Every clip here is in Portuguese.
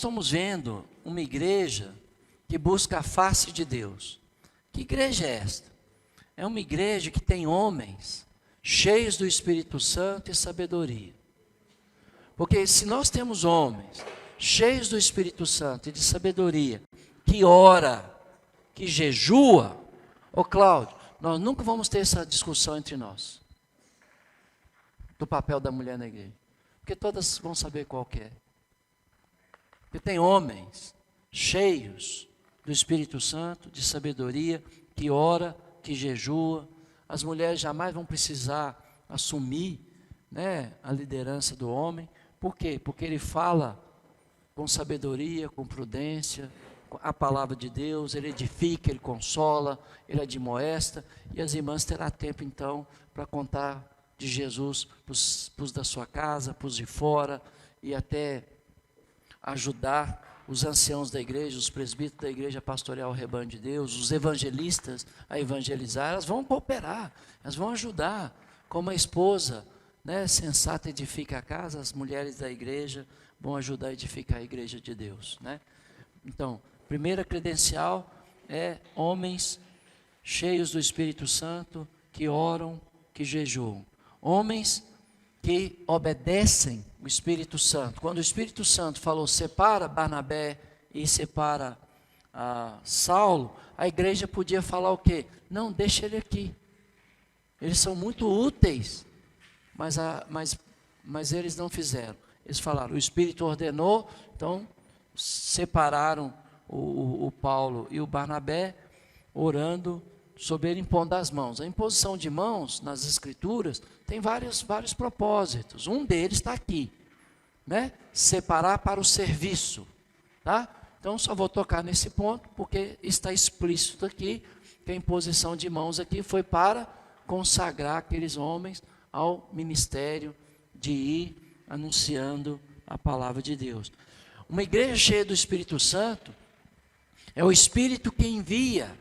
estamos vendo uma igreja que busca a face de Deus. Que igreja é esta? É uma igreja que tem homens cheios do Espírito Santo e sabedoria. Porque se nós temos homens cheios do Espírito Santo e de sabedoria, que ora, que jejua, ô Cláudio, nós nunca vamos ter essa discussão entre nós, do papel da mulher na igreja. Porque todas vão saber qual que é. Porque tem homens cheios do Espírito Santo, de sabedoria, que ora, que jejua. As mulheres jamais vão precisar assumir, né, a liderança do homem. Por quê? Porque ele fala com sabedoria, com prudência, a palavra de Deus, ele edifica, ele consola, ele admoesta, e as irmãs terão tempo então para contar de Jesus para os da sua casa, para os de fora, e até ajudar os anciãos da igreja, os presbíteros da igreja a pastorear o rebanho de Deus, os evangelistas a evangelizar. Elas vão cooperar, elas vão ajudar, como a esposa, né, sensata edifica a casa, as mulheres da igreja vão ajudar a edificar a igreja de Deus, né? Então, primeira credencial é homens cheios do Espírito Santo, que oram, que jejuam. Homens que obedecem o Espírito Santo. Quando o Espírito Santo falou, separa Barnabé e separa Saulo, a igreja podia falar o quê? Não, deixa ele aqui. Eles são muito úteis, mas eles não fizeram. Eles falaram, o Espírito ordenou, então separaram o Paulo e o Barnabé, orando sobre ele, impondo as mãos. A imposição de mãos nas Escrituras tem vários propósitos. Um deles está aqui, né? Separar para o serviço, tá? Então só vou tocar nesse ponto porque está explícito aqui que a imposição de mãos aqui foi para consagrar aqueles homens ao ministério de ir anunciando a palavra de Deus. Uma igreja cheia do Espírito Santo é o Espírito que envia.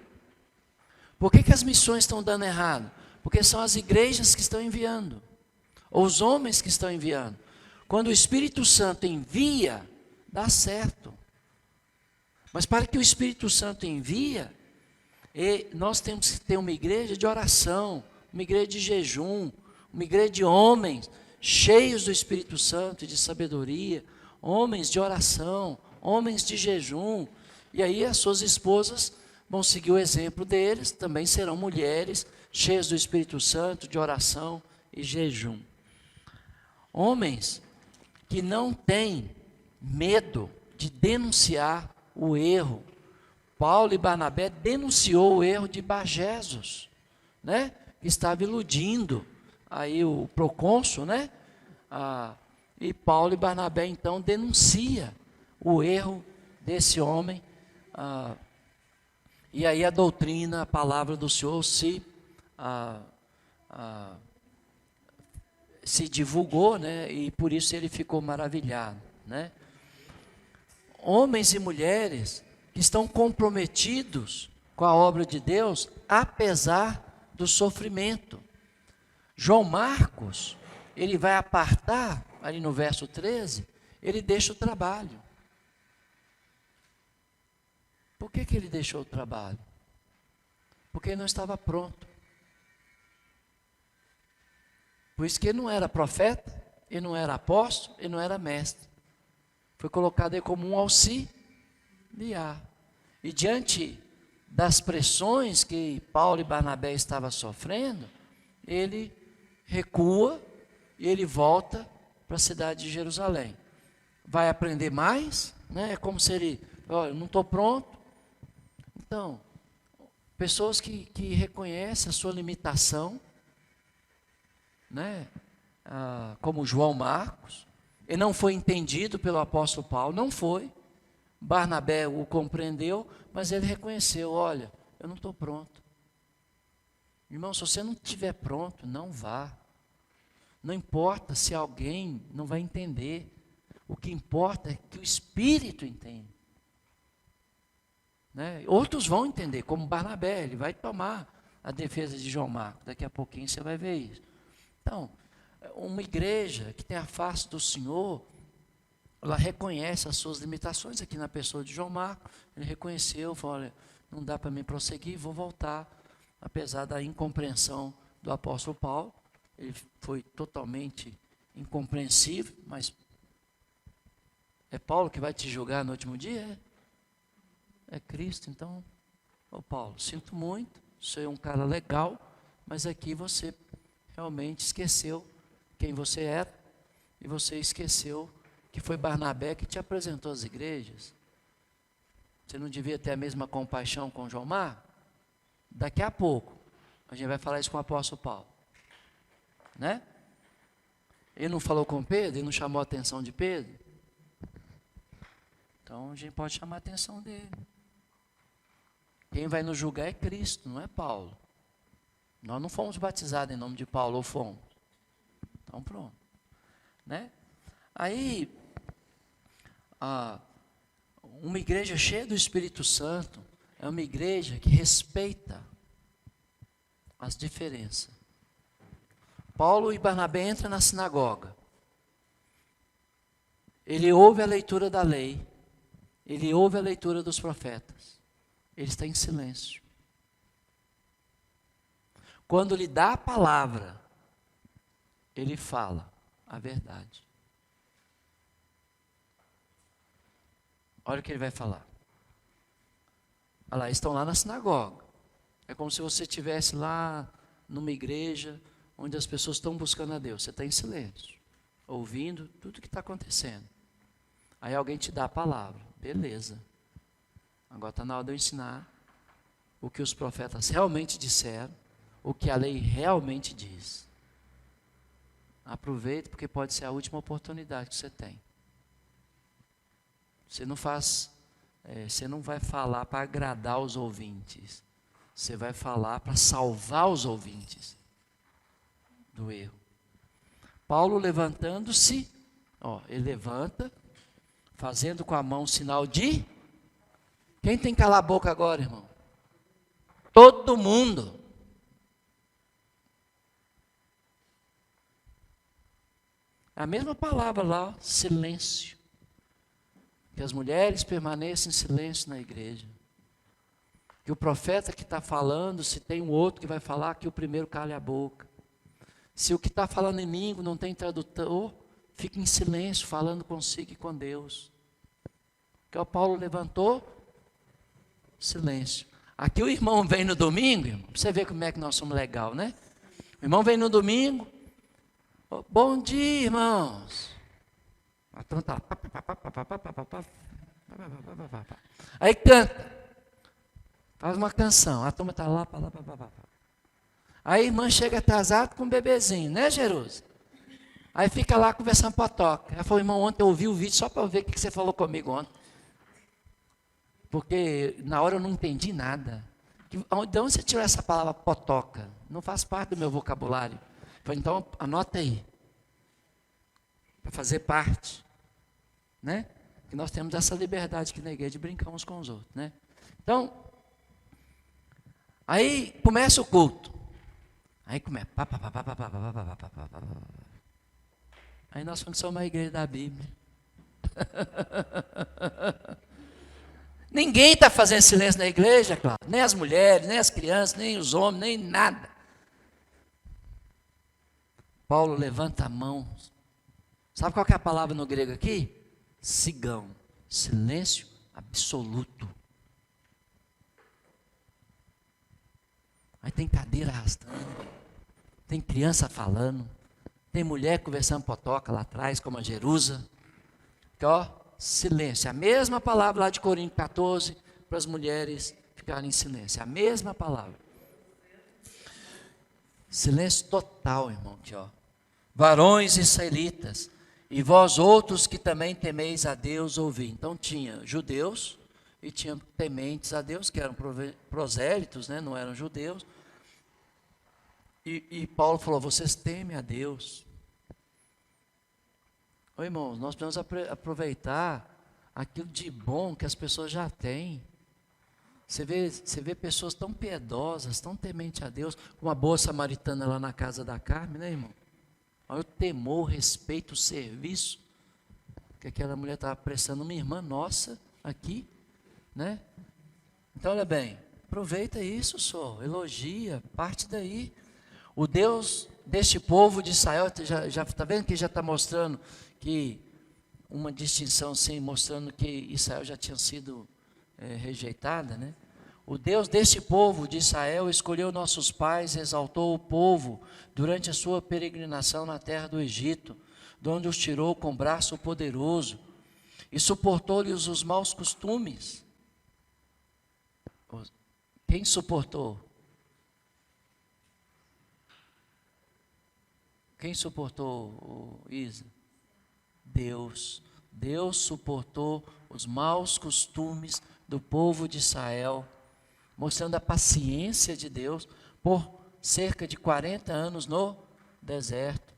Por que as missões estão dando errado? Porque são as igrejas que estão enviando, ou os homens que estão enviando. Quando o Espírito Santo envia, dá certo. Mas para que o Espírito Santo envia, nós temos que ter uma igreja de oração, uma igreja de jejum, uma igreja de homens cheios do Espírito Santo e de sabedoria, homens de oração, homens de jejum. E aí as suas esposas vão seguir o exemplo deles, também serão mulheres cheias do Espírito Santo, de oração e jejum. Homens que não têm medo de denunciar o erro. Paulo e Barnabé denunciou o erro de Barjesos, né? Que estava iludindo aí o procônsul, né? E Paulo e Barnabé então denuncia o erro desse homem. E aí a doutrina, a palavra do Senhor se divulgou, né? E por isso ele ficou maravilhado, né? Homens e mulheres que estão comprometidos com a obra de Deus, apesar do sofrimento. João Marcos, ele vai apartar, ali no verso 13, ele deixa o trabalho. Por que ele deixou o trabalho? Porque ele não estava pronto. Por isso que ele não era profeta, ele não era apóstolo, ele não era mestre. Foi colocado aí como um auxiliar. E diante das pressões que Paulo e Barnabé estavam sofrendo, ele recua e ele volta para a cidade de Jerusalém. Vai aprender mais, né? É como se ele, olha, não estou pronto. Então, pessoas que reconhecem a sua limitação, né? Como João Marcos, ele não foi entendido pelo apóstolo Paulo, não foi. Barnabé o compreendeu, mas ele reconheceu, olha, eu não estou pronto. Irmão, se você não estiver pronto, não vá. Não importa se alguém não vai entender. O que importa é que o Espírito entende. Né? Outros vão entender, como Barnabé, ele vai tomar a defesa de João Marcos. Daqui a pouquinho você vai ver isso. Então, uma igreja que tem a face do Senhor, ela reconhece as suas limitações aqui na pessoa de João Marcos. Ele reconheceu, falou, olha, não dá para mim prosseguir, vou voltar. Apesar da incompreensão do apóstolo Paulo, ele foi totalmente incompreensível, mas é Paulo que vai te julgar no último dia? É Cristo, então, ô Paulo, sinto muito, você é um cara legal, mas aqui você realmente esqueceu quem você era, e você esqueceu que foi Barnabé que te apresentou às igrejas. Você não devia ter a mesma compaixão com João Marcos? Daqui a pouco, a gente vai falar isso com o apóstolo Paulo. Né? Ele não falou com Pedro, ele não chamou a atenção de Pedro. Então, a gente pode chamar a atenção dele. Quem vai nos julgar é Cristo, não é Paulo. Nós não fomos batizados em nome de Paulo, ou fomos? Então, pronto. Né? Aí, uma igreja cheia do Espírito Santo é uma igreja que respeita as diferenças. Paulo e Barnabé entram na sinagoga. Ele ouve a leitura da lei. Ele ouve a leitura dos profetas. Ele está em silêncio. Quando lhe dá a palavra, ele fala a verdade. Olha o que ele vai falar. Olha lá, estão lá na sinagoga. É como se você estivesse lá numa igreja onde as pessoas estão buscando a Deus. Você está em silêncio, ouvindo tudo o que está acontecendo. Aí alguém te dá a palavra. Beleza. Agora está na hora de eu ensinar o que os profetas realmente disseram, o que a lei realmente diz. Aproveite, porque pode ser a última oportunidade que você tem. Você não vai falar para agradar os ouvintes. Você vai falar para salvar os ouvintes do erro. Paulo levantando-se, ele levanta, fazendo com a mão sinal de... Quem tem que calar a boca agora, irmão? Todo mundo. A mesma palavra lá, silêncio. Que as mulheres permaneçam em silêncio na igreja. Que o profeta que está falando, se tem um outro que vai falar, que o primeiro cale a boca. Se o que está falando em língua não tem tradutor, fique em silêncio, falando consigo e com Deus. Que o Paulo levantou, silêncio. Aqui o irmão vem no domingo, irmão, para você ver como é que nós somos legal, né? O irmão vem no domingo, bom dia, irmãos. A turma está lá. Aí canta. Faz uma canção. A turma está lá. Aí a irmã chega atrasada com um bebezinho, né, Jerusa? Aí fica lá conversando potoca. Ela falou, irmão, ontem eu ouvi o vídeo só para ver o que você falou comigo ontem. Porque na hora eu não entendi nada. De onde você tirou essa palavra potoca? Não faz parte do meu vocabulário. Eu falei, então anota aí. Para fazer parte. Né? Que nós temos essa liberdade aqui na igreja de brincar uns com os outros. Né? Então, aí começa o culto. Aí começa. Aí nós somos uma igreja da Bíblia. Ninguém está fazendo silêncio na igreja, claro. Nem as mulheres, nem as crianças, nem os homens, nem nada. Paulo levanta a mão. Sabe qual que é a palavra no grego aqui? Sigão. Silêncio absoluto. Aí tem cadeira arrastando. Tem criança falando. Tem mulher conversando potoca lá atrás, como a Jerusa. Que, silêncio. A mesma palavra lá de Coríntios 14, para as mulheres ficarem em silêncio. A mesma palavra. Silêncio total, irmão. Aqui, varões israelitas, e vós outros que também temeis a Deus, ouvi. Então tinha judeus e tinha tementes a Deus, que eram prosélitos, né? Não eram judeus. E Paulo falou, vocês temem a Deus. Ô, irmãos, nós precisamos aproveitar aquilo de bom que as pessoas já têm. Você vê pessoas tão piedosas, tão tementes a Deus, como a boa samaritana lá na casa da Carme, né, irmão? Olha o temor, o respeito, o serviço. que aquela mulher estava apressando uma irmã nossa aqui, né? Então, olha bem, aproveita isso, só, elogia, parte daí. O Deus deste povo de Israel, já está vendo que já está mostrando que uma distinção, sim, mostrando que Israel já tinha sido rejeitada, né? O Deus deste povo de Israel escolheu nossos pais, exaltou o povo durante a sua peregrinação na terra do Egito, de onde os tirou com braço poderoso, e suportou-lhes os maus costumes. Quem suportou? Quem suportou, Isa? Deus. Deus suportou os maus costumes do povo de Israel, mostrando a paciência de Deus por cerca de 40 anos no deserto.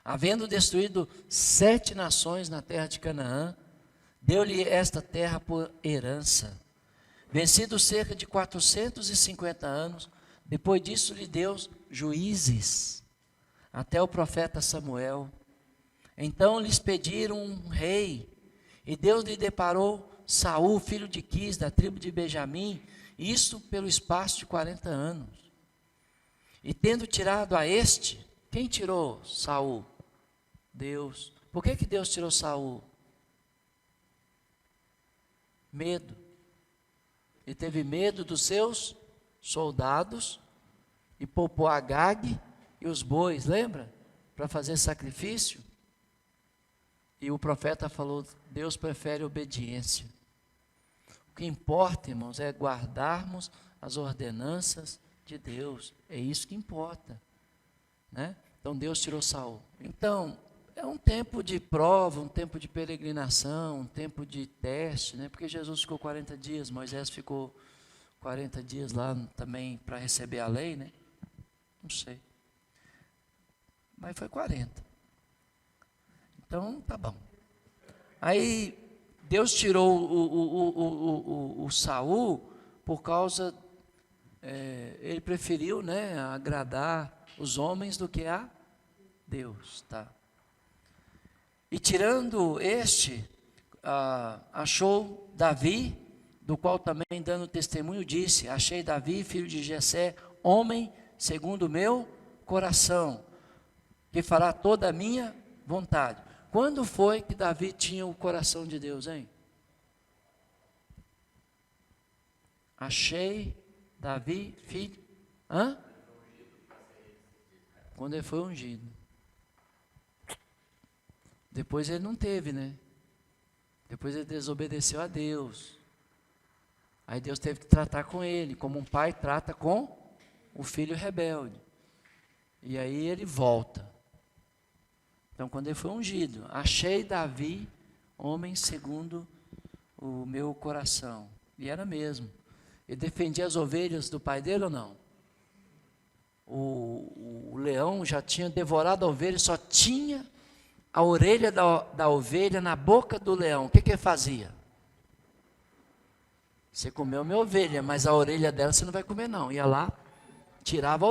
Havendo destruído 7 nações na terra de Canaã, deu-lhe esta terra por herança. Vencido cerca de 450 anos, depois disso lhe deu juízes, até o profeta Samuel. Então lhes pediram um rei, e Deus lhe deparou Saul, filho de Quis, da tribo de Benjamim, isto pelo espaço de 40 anos. E tendo tirado a este, quem tirou Saul? Deus. Por que Deus tirou Saul? Medo. Ele teve medo dos seus soldados e poupou Agag e os bois, lembra? Para fazer sacrifício. E o profeta falou, Deus prefere obediência. O que importa, irmãos, é guardarmos as ordenanças de Deus. É isso que importa, né? Então Deus tirou Saul. Então, é um tempo de prova, um tempo de peregrinação, um tempo de teste, né? Porque Jesus ficou 40 dias, Moisés ficou 40 dias lá também para receber a lei, né? Não sei. Mas foi 40. Então, tá bom. Aí, Deus tirou o Saul por causa, ele preferiu, né, agradar os homens do que a Deus, tá? E tirando este, achou Davi, do qual também dando testemunho disse, achei Davi, filho de Jessé, homem segundo o meu coração, que fará toda a minha vontade. Quando foi que Davi tinha o coração de Deus, hein? Achei Davi, filho. Quando ele foi ungido. Depois ele não teve, né? Depois ele desobedeceu a Deus. Aí Deus teve que tratar com ele, como um pai trata com o filho rebelde. E aí ele volta. Então, quando ele foi ungido, achei Davi, homem segundo o meu coração. E era mesmo. Ele defendia as ovelhas do pai dele ou não? O leão já tinha devorado a ovelha, só tinha a orelha da ovelha na boca do leão. O que ele fazia? Você comeu minha ovelha, mas a orelha dela você não vai comer não. Ia lá, tirava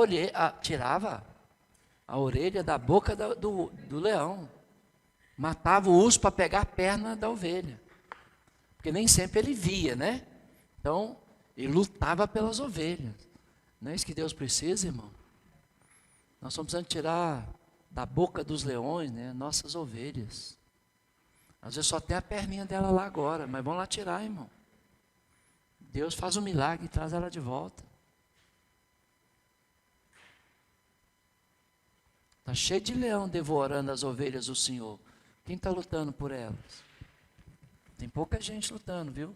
a orelha da boca do leão. Matava o urso para pegar a perna da ovelha. Porque nem sempre ele via, né? Então, ele lutava pelas ovelhas. Não é isso que Deus precisa, irmão? Nós estamos precisando tirar da boca dos leões, né, nossas ovelhas. Às vezes só tem a perninha dela lá agora, mas vamos lá tirar, irmão. Deus faz um milagre e traz ela de volta. Está cheio de leão devorando as ovelhas do Senhor. Quem está lutando por elas? Tem pouca gente lutando, viu?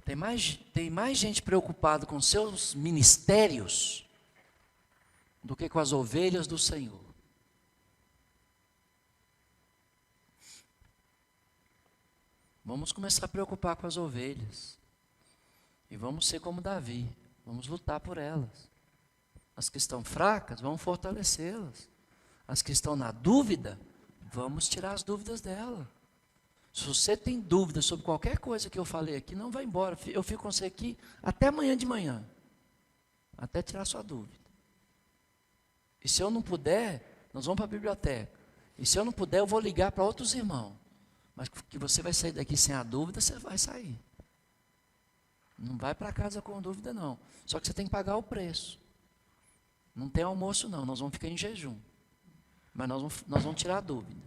Tem mais gente preocupada com seus ministérios do que com as ovelhas do Senhor. Vamos começar a preocupar com as ovelhas. E vamos ser como Davi. Vamos lutar por elas. As que estão fracas, vamos fortalecê-las. As que estão na dúvida, vamos tirar as dúvidas dela. Se você tem dúvida sobre qualquer coisa que eu falei aqui, não vai embora. Eu fico com você aqui até amanhã de manhã. Até tirar sua dúvida. E se eu não puder, nós vamos para a biblioteca. E se eu não puder, eu vou ligar para outros irmãos. Mas que você vai sair daqui sem a dúvida, você vai sair. Não vai para casa com dúvida, não. Só que você tem que pagar o preço. Não tem almoço, não. Nós vamos ficar em jejum. Mas nós vamos tirar a dúvida.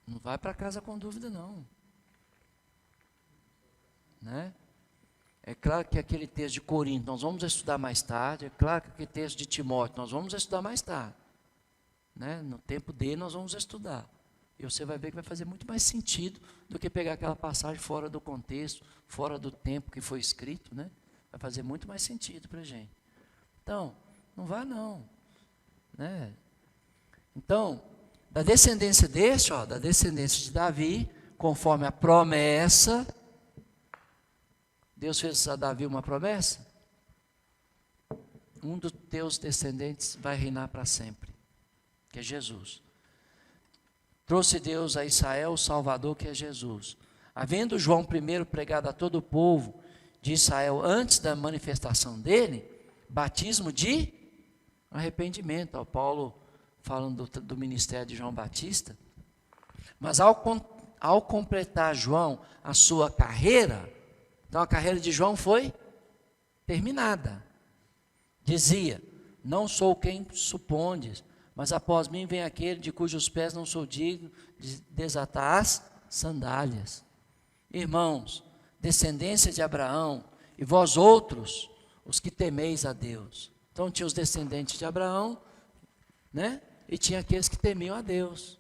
Não vai para casa com dúvida, não. Né? É claro que aquele texto de Corinto nós vamos estudar mais tarde. É claro que aquele texto de Timóteo nós vamos estudar mais tarde. Né? No tempo dele nós vamos estudar. E você vai ver que vai fazer muito mais sentido do que pegar aquela passagem fora do contexto, fora do tempo que foi escrito, né? Vai fazer muito mais sentido para a gente. Então, não vá não. Né? Então, da descendência deste, da descendência de Davi, conforme a promessa, Deus fez a Davi uma promessa. Um dos teus descendentes vai reinar para sempre, que é Jesus. Trouxe Deus a Israel o Salvador, que é Jesus. Havendo João primeiro pregado a todo o povo de Israel, antes da manifestação dele, batismo de arrependimento. Paulo falando do ministério de João Batista. Mas ao completar João a sua carreira, então a carreira de João foi terminada. Dizia, não sou quem supondes, mas após mim vem aquele de cujos pés não sou digno de desatar as sandálias. Irmãos, descendência de Abraão, e vós outros, os que temeis a Deus. Então tinha os descendentes de Abraão, né? E tinha aqueles que temiam a Deus.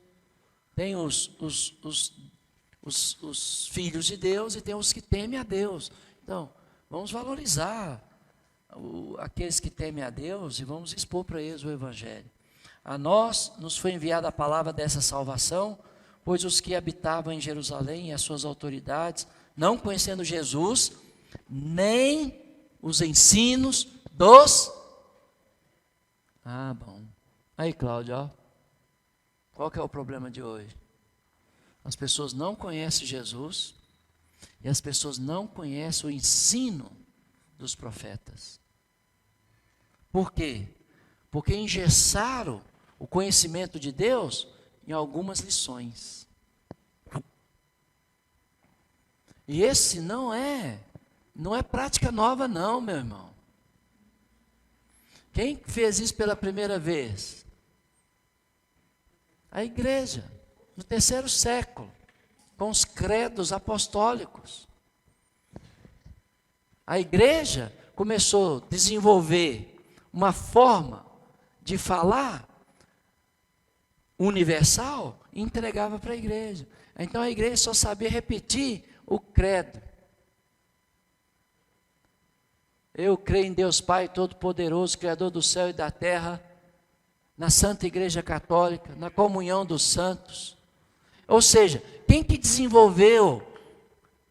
Tem os filhos de Deus e tem os que temem a Deus. Então, vamos valorizar aqueles que temem a Deus e vamos expor para eles o Evangelho. A nós nos foi enviada a palavra dessa salvação, pois os que habitavam em Jerusalém e as suas autoridades, não conhecendo Jesus, nem os ensinos dos... bom. Aí, Cláudio, ó. Qual que é o problema de hoje? As pessoas não conhecem Jesus e as pessoas não conhecem o ensino dos profetas. Por quê? Porque engessaram o conhecimento de Deus em algumas lições. E esse não é prática nova não, meu irmão. Quem fez isso pela primeira vez? A igreja, no 3º século, com os credos apostólicos. A igreja começou a desenvolver uma forma de falar universal e entregava para a igreja. Então a igreja só sabia repetir o credo. Eu creio em Deus Pai Todo-Poderoso, Criador do céu e da terra, na Santa Igreja Católica, na comunhão dos santos. Ou seja, quem que desenvolveu,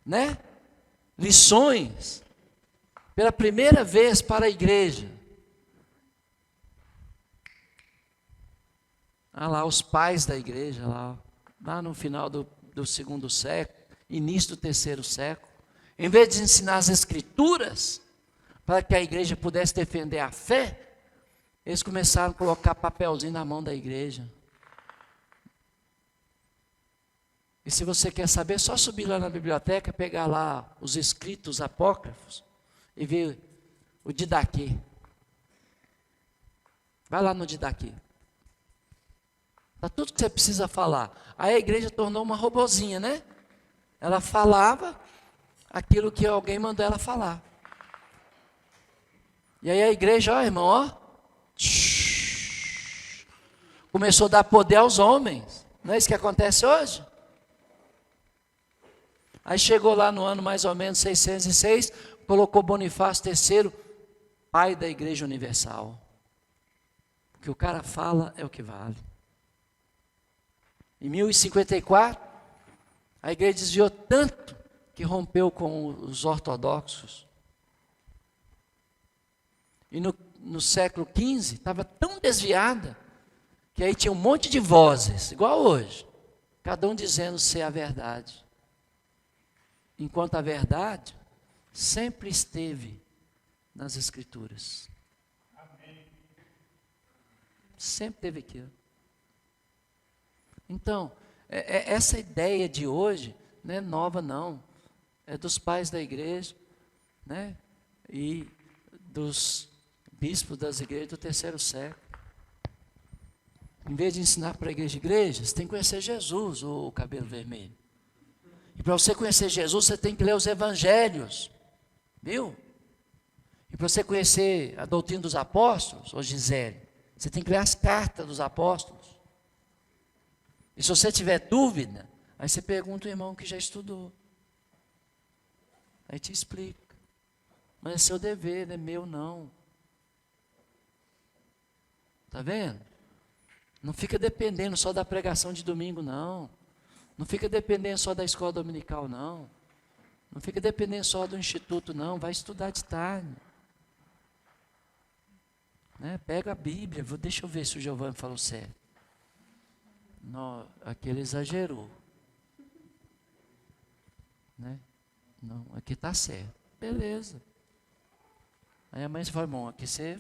né, lições pela primeira vez para a igreja? Lá os pais da igreja, lá no final do 2º século, início do 3º século, em vez de ensinar as escrituras, para que a igreja pudesse defender a fé, eles começaram a colocar papelzinho na mão da igreja. E se você quer saber, é só subir lá na biblioteca, pegar lá os escritos apócrifos e ver o Didaquê. Vai lá no Didaquê. Está tudo que você precisa falar. Aí a igreja tornou uma robozinha, né? Ela falava aquilo que alguém mandou ela falar. E aí a igreja, irmão, começou a dar poder aos homens. Não é isso que acontece hoje? Aí chegou lá no ano mais ou menos 606, colocou Bonifácio III, pai da Igreja Universal. O que o cara fala é o que vale. Em 1054, a igreja desviou tanto que rompeu com os ortodoxos. E no século XV, estava tão desviada, que aí tinha um monte de vozes, igual hoje, cada um dizendo ser a verdade. Enquanto a verdade sempre esteve nas Escrituras. Amém. Sempre teve aqui. Ó. Então, essa ideia de hoje não é nova, não. É dos pais da igreja, né? E dos bispos das igrejas do terceiro século. Em vez de ensinar para a igreja, você tem que conhecer Jesus, o cabelo vermelho. E para você conhecer Jesus, você tem que ler os evangelhos. Viu? E para você conhecer a doutrina dos apóstolos, ô Gisele, você tem que ler as cartas dos apóstolos. E se você tiver dúvida, aí você pergunta ao irmão que já estudou. Aí te explica. Mas é seu dever, não é meu não. Está vendo? Não fica dependendo só da pregação de domingo, não. Não fica dependendo só da escola dominical, não. Não fica dependendo só do instituto, não. Vai estudar de tarde. Né? Pega a Bíblia. Deixa eu ver se o Giovanni falou certo. Não, aqui ele exagerou. Né? Não, aqui está certo. Beleza. Aí a mãe fala, irmão, aqui você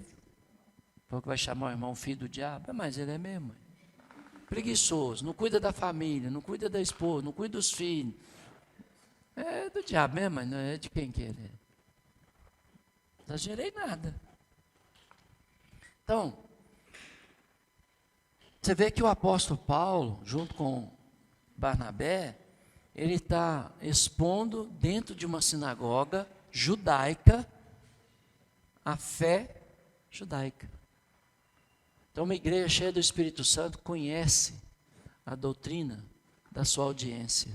falou que vai chamar o irmão filho do diabo. Mas ele é mesmo. Preguiçoso, não cuida da família, não cuida da esposa, não cuida dos filhos. É do diabo mesmo, mas não é de quem que ele é. Não exagerei nada. Então, você vê que o apóstolo Paulo, junto com Barnabé, ele está expondo dentro de uma sinagoga judaica a fé judaica. Então, uma igreja cheia do Espírito Santo conhece a doutrina da sua audiência,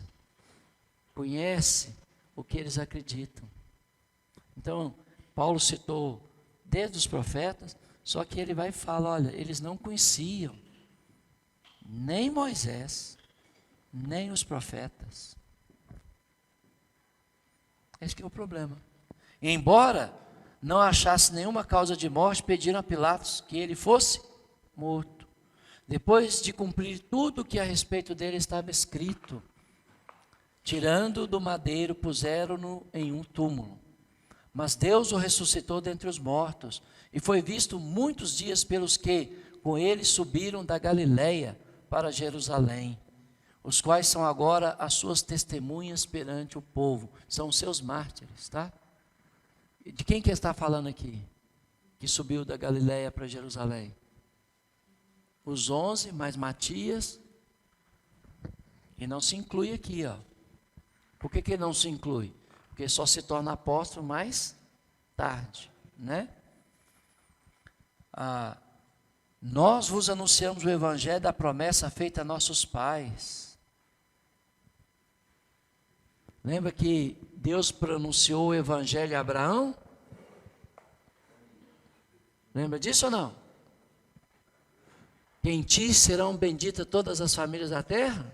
conhece o que eles acreditam. Então, Paulo citou desde os profetas, só que ele vai e fala, olha, eles não conheciam nem Moisés, nem os profetas. Esse que é o problema. E embora não achasse nenhuma causa de morte, pediram a Pilatos que ele fosse morto. Depois de cumprir tudo o que a respeito dele estava escrito, tirando do madeiro, puseram-no em um túmulo. Mas Deus o ressuscitou dentre os mortos, e foi visto muitos dias pelos que com ele subiram da Galileia para Jerusalém, os quais são agora as suas testemunhas perante o povo, são os seus mártires, tá? De quem que está falando aqui? Que subiu da Galileia para Jerusalém? Os 11, mais Matias, e não se inclui aqui, ó. Por que não se inclui? Porque só se torna apóstolo mais tarde, né? Nós vos anunciamos o evangelho da promessa feita a nossos pais. Lembra que Deus pronunciou o evangelho a Abraão? Lembra disso ou não? Que em ti serão benditas todas as famílias da terra?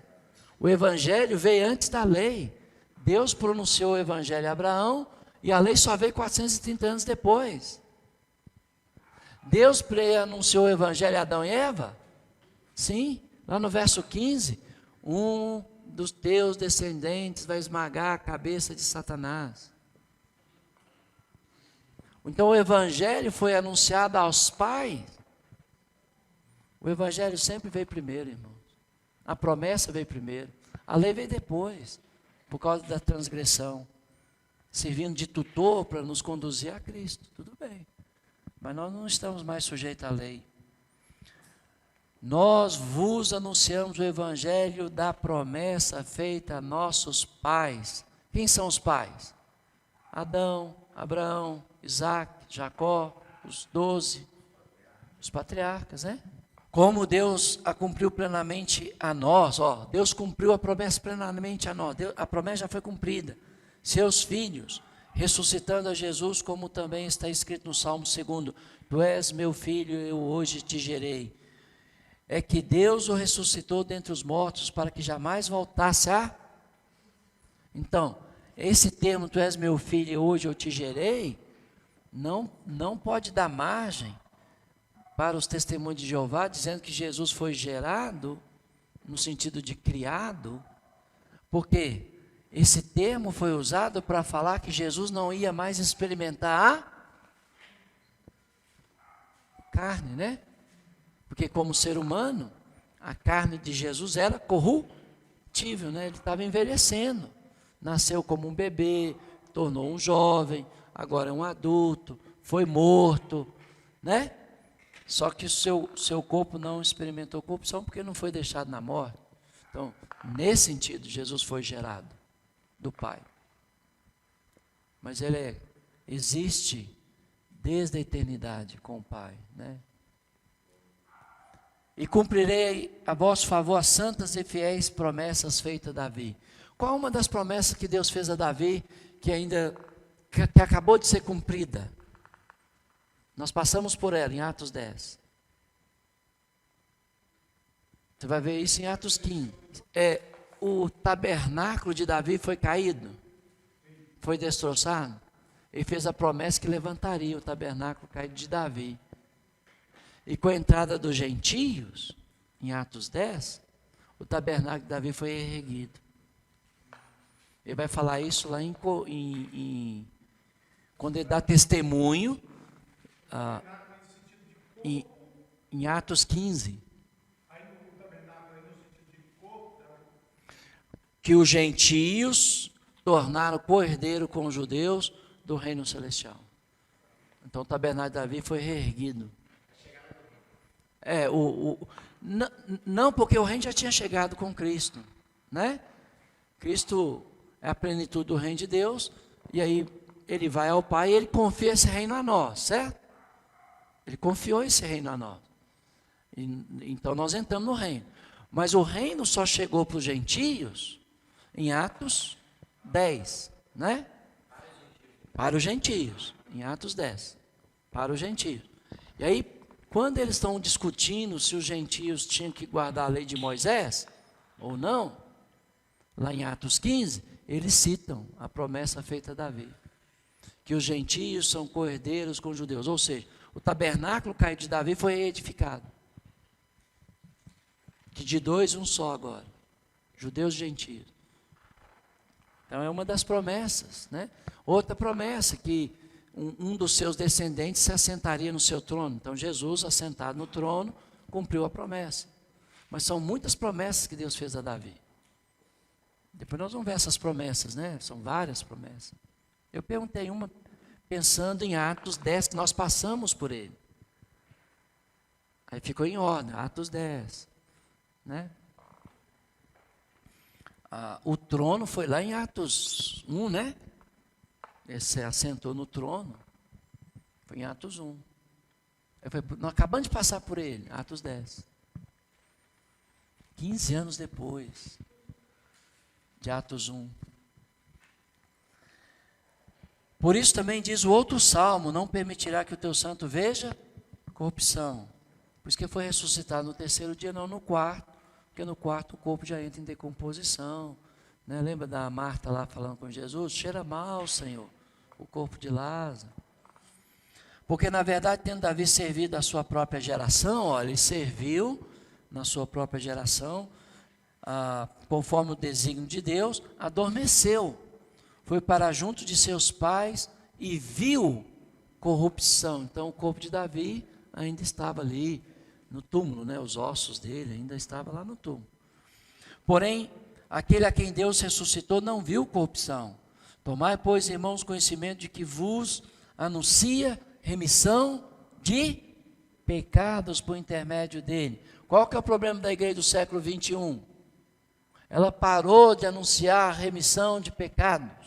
O evangelho veio antes da lei. Deus pronunciou o evangelho a Abraão e a lei só veio 430 anos depois. Deus anunciou o evangelho a Adão e Eva? Sim, lá no verso 15, um dos teus descendentes vai esmagar a cabeça de Satanás. Então o evangelho foi anunciado aos pais. O evangelho sempre veio primeiro, irmãos. A promessa veio primeiro. A lei veio depois, por causa da transgressão. Servindo de tutor para nos conduzir a Cristo. Tudo bem. Mas nós não estamos mais sujeitos à lei. Nós vos anunciamos o evangelho da promessa feita a nossos pais. Quem são os pais? Adão, Abraão, Isaac, Jacó, os 12, os patriarcas, né? Como Deus a cumpriu plenamente a nós, ó, Deus cumpriu a promessa plenamente a nós, a promessa já foi cumprida. Seus filhos, ressuscitando a Jesus, como também está escrito no Salmo 2, tu és meu filho, eu hoje te gerei. É que Deus o ressuscitou dentre os mortos, para que jamais voltasse a... Então, esse termo, tu és meu filho, hoje eu te gerei, não pode dar margem para os testemunhos de Jeová, dizendo que Jesus foi gerado, no sentido de criado, porque esse termo foi usado para falar que Jesus não ia mais experimentar a carne, né? Porque como ser humano, a carne de Jesus era corruptível, né? Ele estava envelhecendo. Nasceu como um bebê, tornou um jovem, agora é um adulto, foi morto, né? Só que o seu corpo não experimentou corrupção porque não foi deixado na morte. Então, nesse sentido, Jesus foi gerado do Pai. Mas ele existe desde a eternidade com o Pai, né? E cumprirei a vosso favor as santas e fiéis promessas feitas a Davi. Qual uma das promessas que Deus fez a Davi que acabou de ser cumprida? Nós passamos por ela em Atos 10. Você vai ver isso em Atos 15. O tabernáculo de Davi foi caído, foi destroçado. Ele fez a promessa que levantaria o tabernáculo caído de Davi. E com a entrada dos gentios, em Atos 10, o tabernáculo de Davi foi erguido. Ele vai falar isso lá quando ele dá testemunho, em Atos 15. Que os gentios tornaram co-herdeiro com os judeus do reino celestial. Então o tabernáculo de Davi foi reerguido. Não, porque o reino já tinha chegado com Cristo, né? Cristo é a plenitude do reino de Deus, e aí ele vai ao Pai e ele confia esse reino a nós, certo? Ele confiou esse reino a nós. Então nós entramos no reino. Mas o reino só chegou para os gentios em Atos 10, né? Para os gentios, em Atos 10, para os gentios. E aí, quando eles estão discutindo se os gentios tinham que guardar a lei de Moisés, ou não, lá em Atos 15, eles citam a promessa feita a Davi, que os gentios são co-herdeiros com os judeus, ou seja, o tabernáculo caído de Davi foi edificado, que de dois um só agora, judeus e gentios. Então é uma das promessas, né? Outra promessa, que um dos seus descendentes se assentaria no seu trono. Então Jesus, assentado no trono, cumpriu a promessa. Mas são muitas promessas que Deus fez a Davi. Depois nós vamos ver essas promessas, né? São várias promessas. Eu perguntei uma pensando em Atos 10, que nós passamos por ele. Aí ficou em ordem, Atos 10, né? O trono foi lá em Atos 1, né? Ele se assentou no trono. Foi em Atos 1. Nós acabamos de passar por ele, Atos 10. 15 anos depois de Atos 1. Por isso também diz o outro salmo: não permitirá que o teu santo veja corrupção. Por isso que foi ressuscitado no terceiro dia, não no quarto, porque no quarto o corpo já entra em decomposição, né? Lembra da Marta lá falando com Jesus? Cheira mal, Senhor, o corpo de Lázaro. Porque na verdade, tendo Davi servido a sua própria geração, olha, ele serviu na sua própria geração, conforme o desígnio de Deus, adormeceu, foi para junto de seus pais e viu corrupção. Então o corpo de Davi ainda estava ali no túmulo, né? Os ossos dele ainda estavam lá no túmulo. Porém, aquele a quem Deus ressuscitou não viu corrupção. Tomai, pois, irmãos, conhecimento de que vos anuncia remissão de pecados por intermédio dele. Qual que é o problema da igreja do século 21? Ela parou de anunciar a remissão de pecados.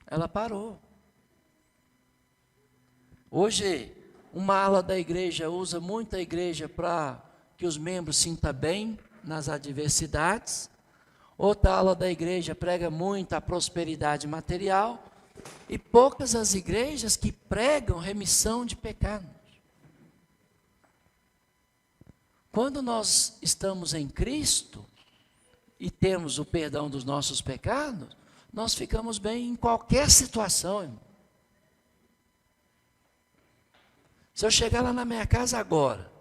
Ela parou. Hoje, uma ala da igreja usa muito a igreja para que os membros se sintam bem nas adversidades. Outra ala da igreja prega muito a prosperidade material. E poucas as igrejas que pregam remissão de pecados. Quando nós estamos em Cristo e temos o perdão dos nossos pecados, nós ficamos bem em qualquer situação, irmão. Se eu chegar lá na minha casa agora,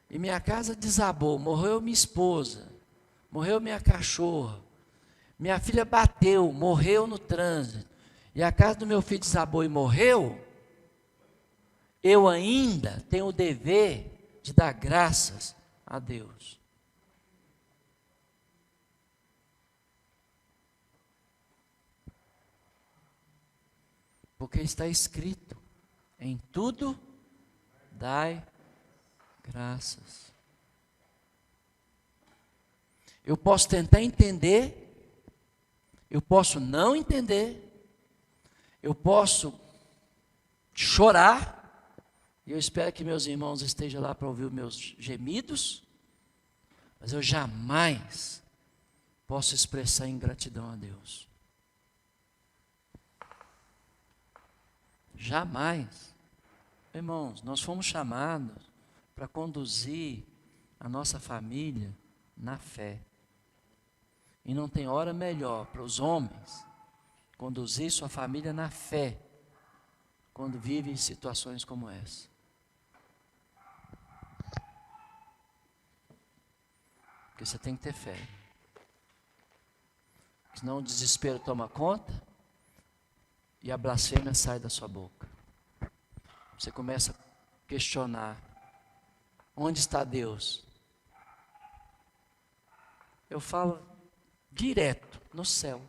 e minha casa desabou, morreu minha esposa, morreu minha cachorra, minha filha bateu, morreu no trânsito, e a casa do meu filho desabou e morreu, eu ainda tenho o dever de dar graças a Deus. Porque está escrito, em tudo dai graças. Eu posso tentar entender, eu posso não entender, eu posso chorar, e eu espero que meus irmãos estejam lá para ouvir os meus gemidos, mas eu jamais posso expressar ingratidão a Deus. Jamais. Irmãos, nós fomos chamados para conduzir a nossa família na fé. E não tem hora melhor para os homens conduzir sua família na fé quando vivem situações como essa. Porque você tem que ter fé. Senão o desespero toma conta e a blasfêmia sai da sua boca. Você começa a questionar: onde está Deus? Eu falo direto, no céu.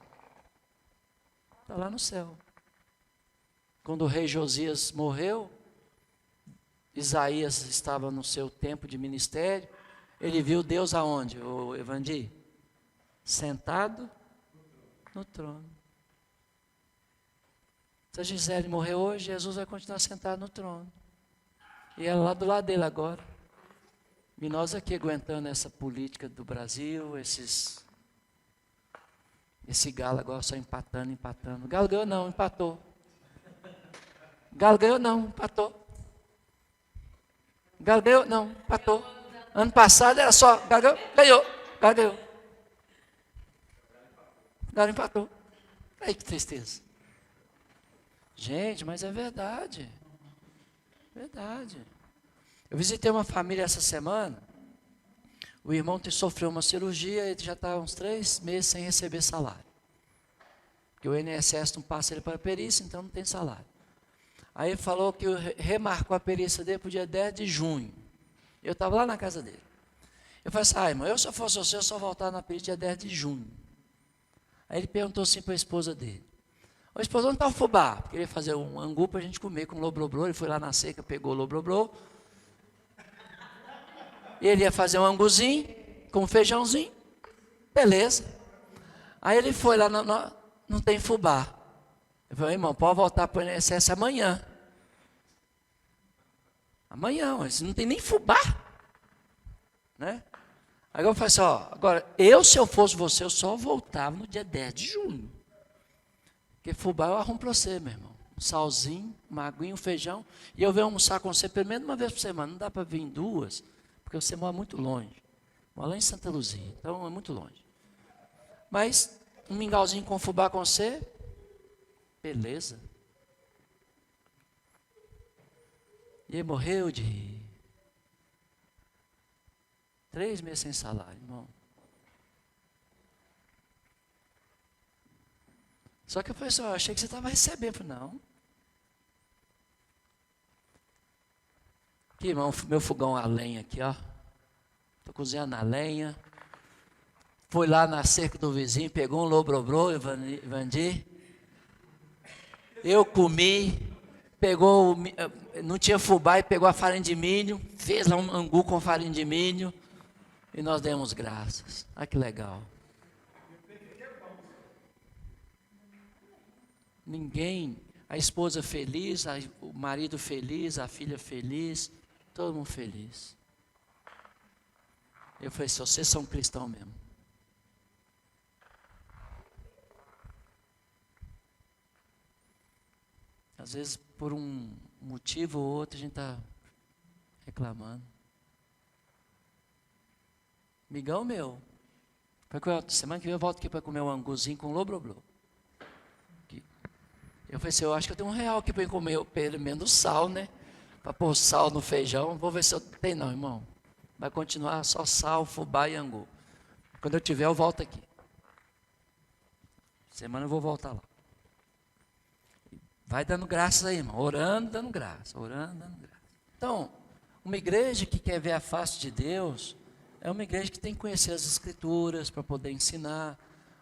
Está lá no céu. Quando o rei Josias morreu, Isaías estava no seu tempo de ministério, ele viu Deus aonde, o Evandi? Sentado no trono. Se a Gisele morrer hoje, Jesus vai continuar sentado no trono. E ela lá do lado dele agora. E nós aqui aguentando essa política do Brasil, esse galo agora só empatando. O Galo ganhou não, empatou. Galo ganhou não, empatou. Galo ganhou não, empatou. Ano passado era só, Galo ganhou. Galo empatou. Aí que tristeza. Gente, mas é verdade. Verdade. Eu visitei uma família essa semana. O irmão sofreu uma cirurgia e já está uns 3 meses sem receber salário. Porque o INSS não passa ele para a perícia, então não tem salário. Aí ele falou que remarcou a perícia dele para o dia 10 de junho. Eu estava lá na casa dele. Eu falei assim: irmão, se eu fosse você, eu só voltava na perícia dia 10 de junho. Aí ele perguntou assim para a esposa dele: ô esposa, onde está o fubá? Porque ele ia fazer um angu para a gente comer com lobrobrô. Ele foi lá na seca, pegou o lobrobrô. Ele ia fazer um anguzinho com feijãozinho. Beleza. Aí ele foi lá, não tem fubá. Eu falei: irmão, pode voltar para o INSS amanhã. Amanhã, mas não tem nem fubá. Né? Aí eu falei assim: agora, se eu fosse você, eu só voltava no dia 10 de junho. Porque fubá eu arrumo para você, meu irmão. Um salzinho, uma aguinha, um feijão. E eu venho almoçar com você pelo menos uma vez por semana. Não dá para vir 2, porque você mora muito longe. Mora lá em Santa Luzia, então é muito longe. Mas um mingauzinho com fubá com você, beleza. E ele morreu de 3 meses sem salário, irmão. Só que eu falei assim: eu achei que você estava recebendo. Eu falei: não. Aqui, irmão, meu fogão a lenha aqui, ó. Estou cozinhando a lenha. Foi lá na cerca do vizinho, pegou um lobrobrô, Evandi. Eu comi, não tinha fubá e pegou a farinha de milho, fez lá um angu com farinha de milho e nós demos graças. Ah, que legal. Ninguém, a esposa feliz, o marido feliz, a filha feliz, todo mundo feliz. Eu falei: se vocês são cristãos mesmo. Às vezes, por um motivo ou outro, a gente está reclamando. Migão meu. Semana que vem eu volto aqui para comer um anguzinho com lobroblô. Eu falei assim: eu acho que eu tenho R$1 aqui para comer pelo menos sal, né? Para pôr sal no feijão. Vou ver se eu tenho. Não, irmão. Vai continuar só sal, fubá e angu. Quando eu tiver, eu volto aqui. Semana eu vou voltar lá. Vai dando graças aí, irmão. Orando, dando graça. Orando, dando graça. Então, uma igreja que quer ver a face de Deus é uma igreja que tem que conhecer as Escrituras para poder ensinar.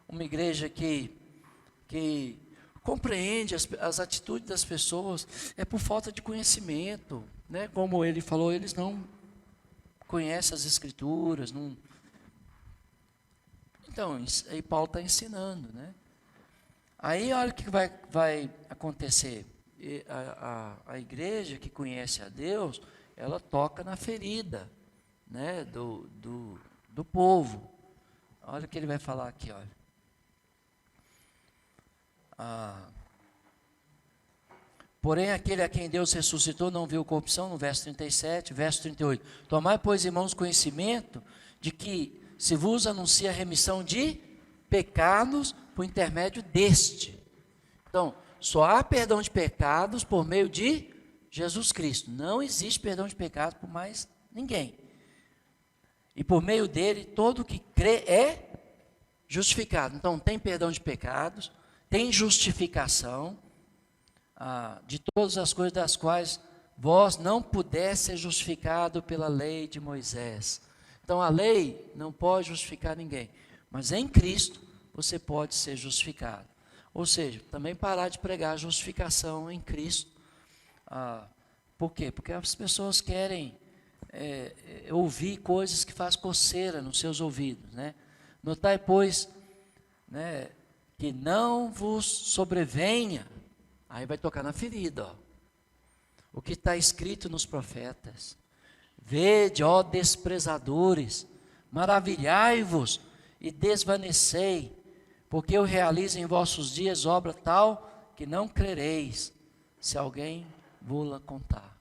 Uma igreja que compreende as atitudes das pessoas. É por falta de conhecimento, né? Como ele falou, eles não conhecem as Escrituras. Não... Então, aí Paulo está ensinando, né? Aí olha o que vai acontecer. A igreja que conhece a Deus, ela toca na ferida, né, do povo. Olha o que ele vai falar aqui, olha. Porém, aquele a quem Deus ressuscitou não viu corrupção, no verso 37, verso 38. Tomai, pois, irmãos, conhecimento de que se vos anuncia a remissão de pecados por intermédio deste. Então, só há perdão de pecados por meio de Jesus Cristo. Não existe perdão de pecados por mais ninguém. E por meio dele, todo que crê é justificado. Então, tem perdão de pecados, tem justificação de todas as coisas das quais vós não pudesse ser justificado pela lei de Moisés. Então, a lei não pode justificar ninguém, mas em Cristo você pode ser justificado. Ou seja, também parar de pregar a justificação em Cristo. Por quê? Porque as pessoas querem ouvir coisas que fazem coceira nos seus ouvidos, né? Notai, pois, né, que não vos sobrevenha, aí vai tocar na ferida, ó, o que está escrito nos profetas. Vede, ó desprezadores, maravilhai-vos e desvanecei, porque eu realizo em vossos dias obra tal que não crereis, se alguém vou-la contar.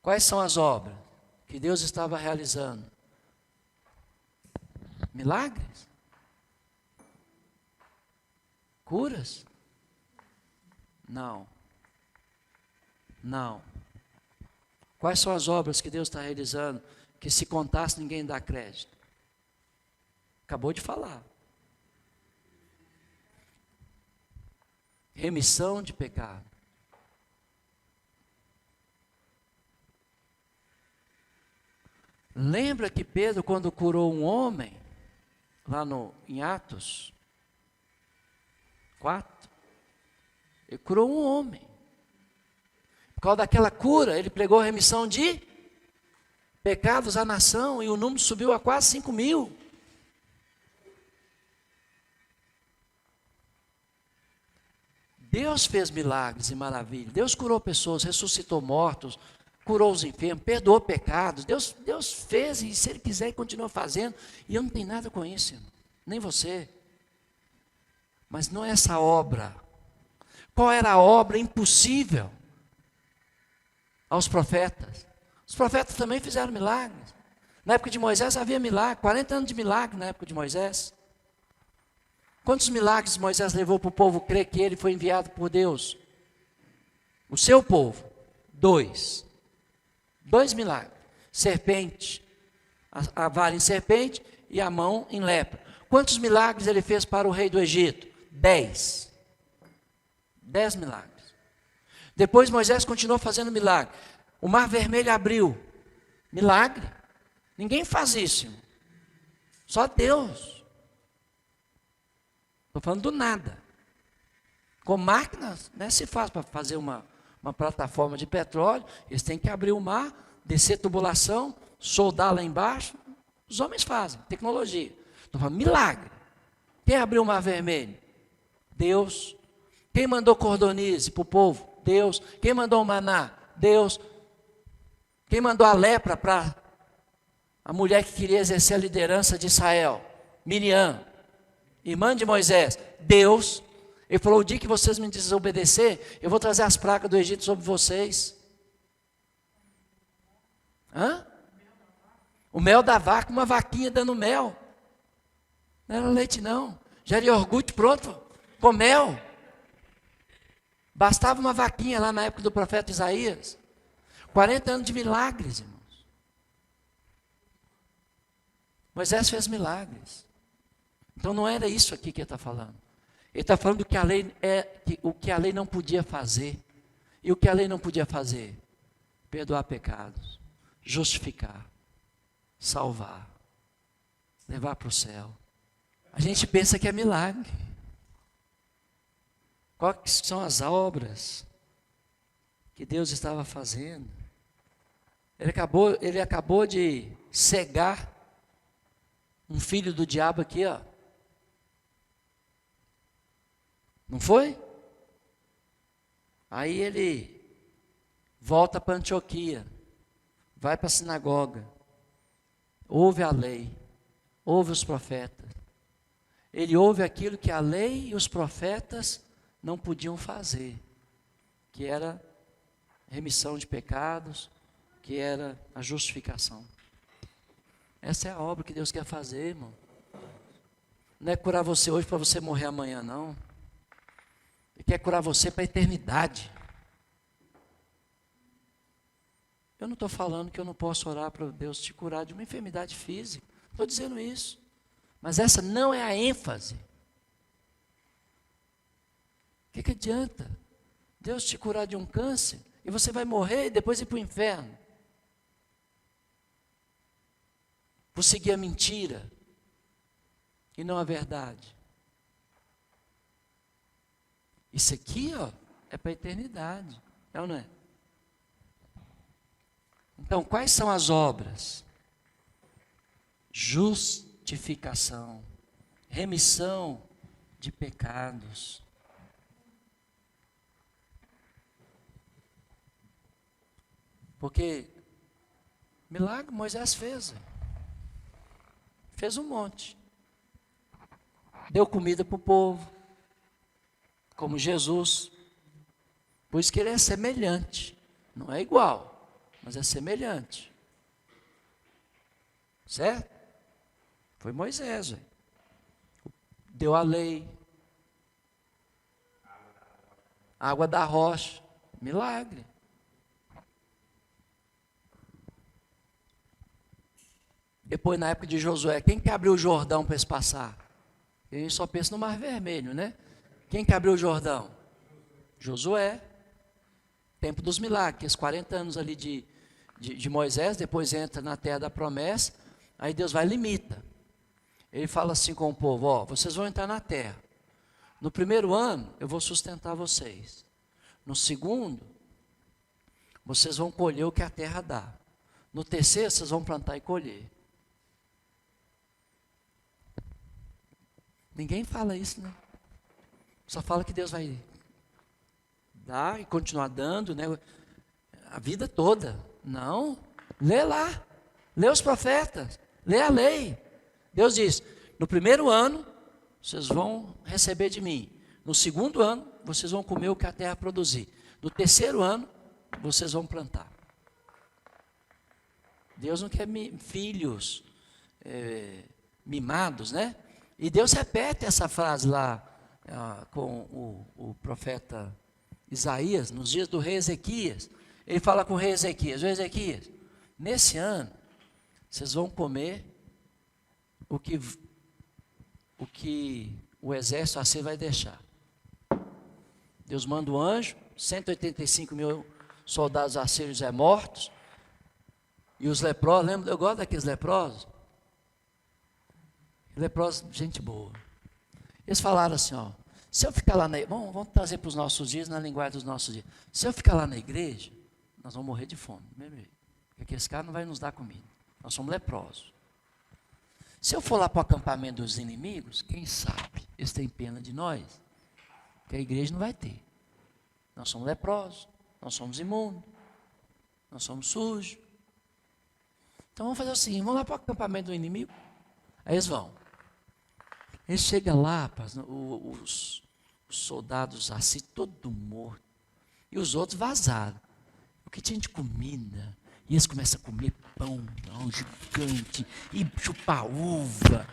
Quais são as obras que Deus estava realizando? Milagres? Curas? Não. Não. Quais são as obras que Deus está realizando que se contasse ninguém dá crédito? Acabou de falar. Remissão de pecado. Lembra que Pedro, quando curou um homem, lá em Atos 4, ele curou um homem. Por causa daquela cura, ele pregou a remissão de pecados à nação, e o número subiu a quase 5.000. Deus fez milagres e maravilhas. Deus curou pessoas, ressuscitou mortos, curou os enfermos, perdoou pecados. Deus fez, e se Ele quiser, Ele continua fazendo. E eu não tenho nada com isso, irmão, nem você. Mas não é essa obra. Qual era a obra impossível aos profetas? Os profetas também fizeram milagres. Na época de Moisés havia milagre, 40 anos de milagre na época de Moisés. Quantos milagres Moisés levou para o povo crer que ele foi enviado por Deus? O seu povo, 2 milagres. Serpente, a vara em serpente e a mão em lepra. Quantos milagres ele fez para o rei do Egito? 10 milagres. Depois Moisés continuou fazendo milagre. O mar vermelho abriu. Milagre. Ninguém faz isso, irmão. Só Deus. Estou falando do nada. Com máquinas, né, se faz para fazer uma plataforma de petróleo. Eles têm que abrir o mar, descer tubulação, soldar lá embaixo. Os homens fazem, tecnologia. Estou falando milagre. Quem abriu o mar vermelho? Deus. Quem mandou cordonize para o povo? Deus. Quem mandou o maná? Deus. Quem mandou a lepra para a mulher que queria exercer a liderança de Israel? Miriam, irmã de Moisés. Deus. Ele falou, o dia que vocês me desobedecer, eu vou trazer as pragas do Egito sobre vocês. O mel da vaca, uma vaquinha dando mel. Não era leite não. Já era iogurte pronto, com mel. Bastava uma vaquinha lá na época do profeta Isaías. 40 anos de milagres, irmãos. Moisés fez milagres. Então não era isso aqui que ele está falando. Ele está falando que a lei o que a lei não podia fazer. E o que a lei não podia fazer? Perdoar pecados, justificar, salvar, levar para o céu. A gente pensa que é milagre. Quais são as obras que Deus estava fazendo? Ele acabou de cegar um filho do diabo aqui, ó. Não foi? Aí ele volta para Antioquia, vai para a sinagoga, ouve a lei, ouve os profetas. Ele ouve aquilo que a lei e os profetas não podiam fazer, que era remissão de pecados, que era a justificação. Essa é a obra que Deus quer fazer, irmão. Não é curar você hoje para você morrer amanhã, não. Ele quer curar você para a eternidade. Eu não estou falando que eu não posso orar para Deus te curar de uma enfermidade física. Estou dizendo isso. Mas essa não é a ênfase. O que adianta Deus te curar de um câncer e você vai morrer e depois ir para o inferno? Por seguir a mentira e não a verdade. Isso aqui, ó, é para a eternidade. É ou não é? Então, quais são as obras? Justificação, remissão de pecados. Porque milagre Moisés fez. Fez um monte. Deu comida para o povo. Como Jesus. Por isso que ele é semelhante. Não é igual, mas é semelhante. Certo? Foi Moisés. Véio. Deu a lei. Água da rocha. Milagre. Depois, na época de Josué, quem que abriu o Jordão para eles passar? A gente só pensa no Mar Vermelho, né? Quem que abriu o Jordão? Josué. Tempo dos milagres, aqueles 40 anos ali de Moisés, depois entra na terra da promessa, aí Deus vai e limita. Ele fala assim com o povo, ó, vocês vão entrar na terra. No primeiro ano, eu vou sustentar vocês. No segundo, vocês vão colher o que a terra dá. No terceiro, vocês vão plantar e colher. Ninguém fala isso, né? Só fala que Deus vai dar e continuar dando, né? A vida toda. Não. Lê lá. Lê os profetas. Lê a lei. Deus diz, no primeiro ano, vocês vão receber de mim. No segundo ano, vocês vão comer o que a terra produzir. No terceiro ano, vocês vão plantar. Deus não quer filhos mimados, né? E Deus repete essa frase lá com o profeta Isaías, nos dias do rei Ezequias. Ele fala com o rei Ezequias, Ezequias, nesse ano, vocês vão comer o que o exército assim vai deixar. Deus manda o anjo, 185 mil soldados assírios mortos, e os leprosos, lembra? Eu gosto daqueles leprosos. Leprosos, gente boa. Eles falaram assim, ó, se eu ficar lá na igreja, vamos trazer para os nossos dias, na linguagem dos nossos dias. Se eu ficar lá na igreja, nós vamos morrer de fome, mesmo jeito. Porque esse cara não vai nos dar comida. Nós somos leprosos. Se eu for lá para o acampamento dos inimigos, quem sabe, eles têm pena de nós, que a igreja não vai ter. Nós somos leprosos, nós somos imundos, nós somos sujos. Então vamos fazer assim, vamos lá para o acampamento do inimigo. Aí eles vão. Eles chegam lá, os soldados assim, todo morto. E os outros vazaram. O que tinha de comida. E eles começam a comer pão gigante. E chupar uva.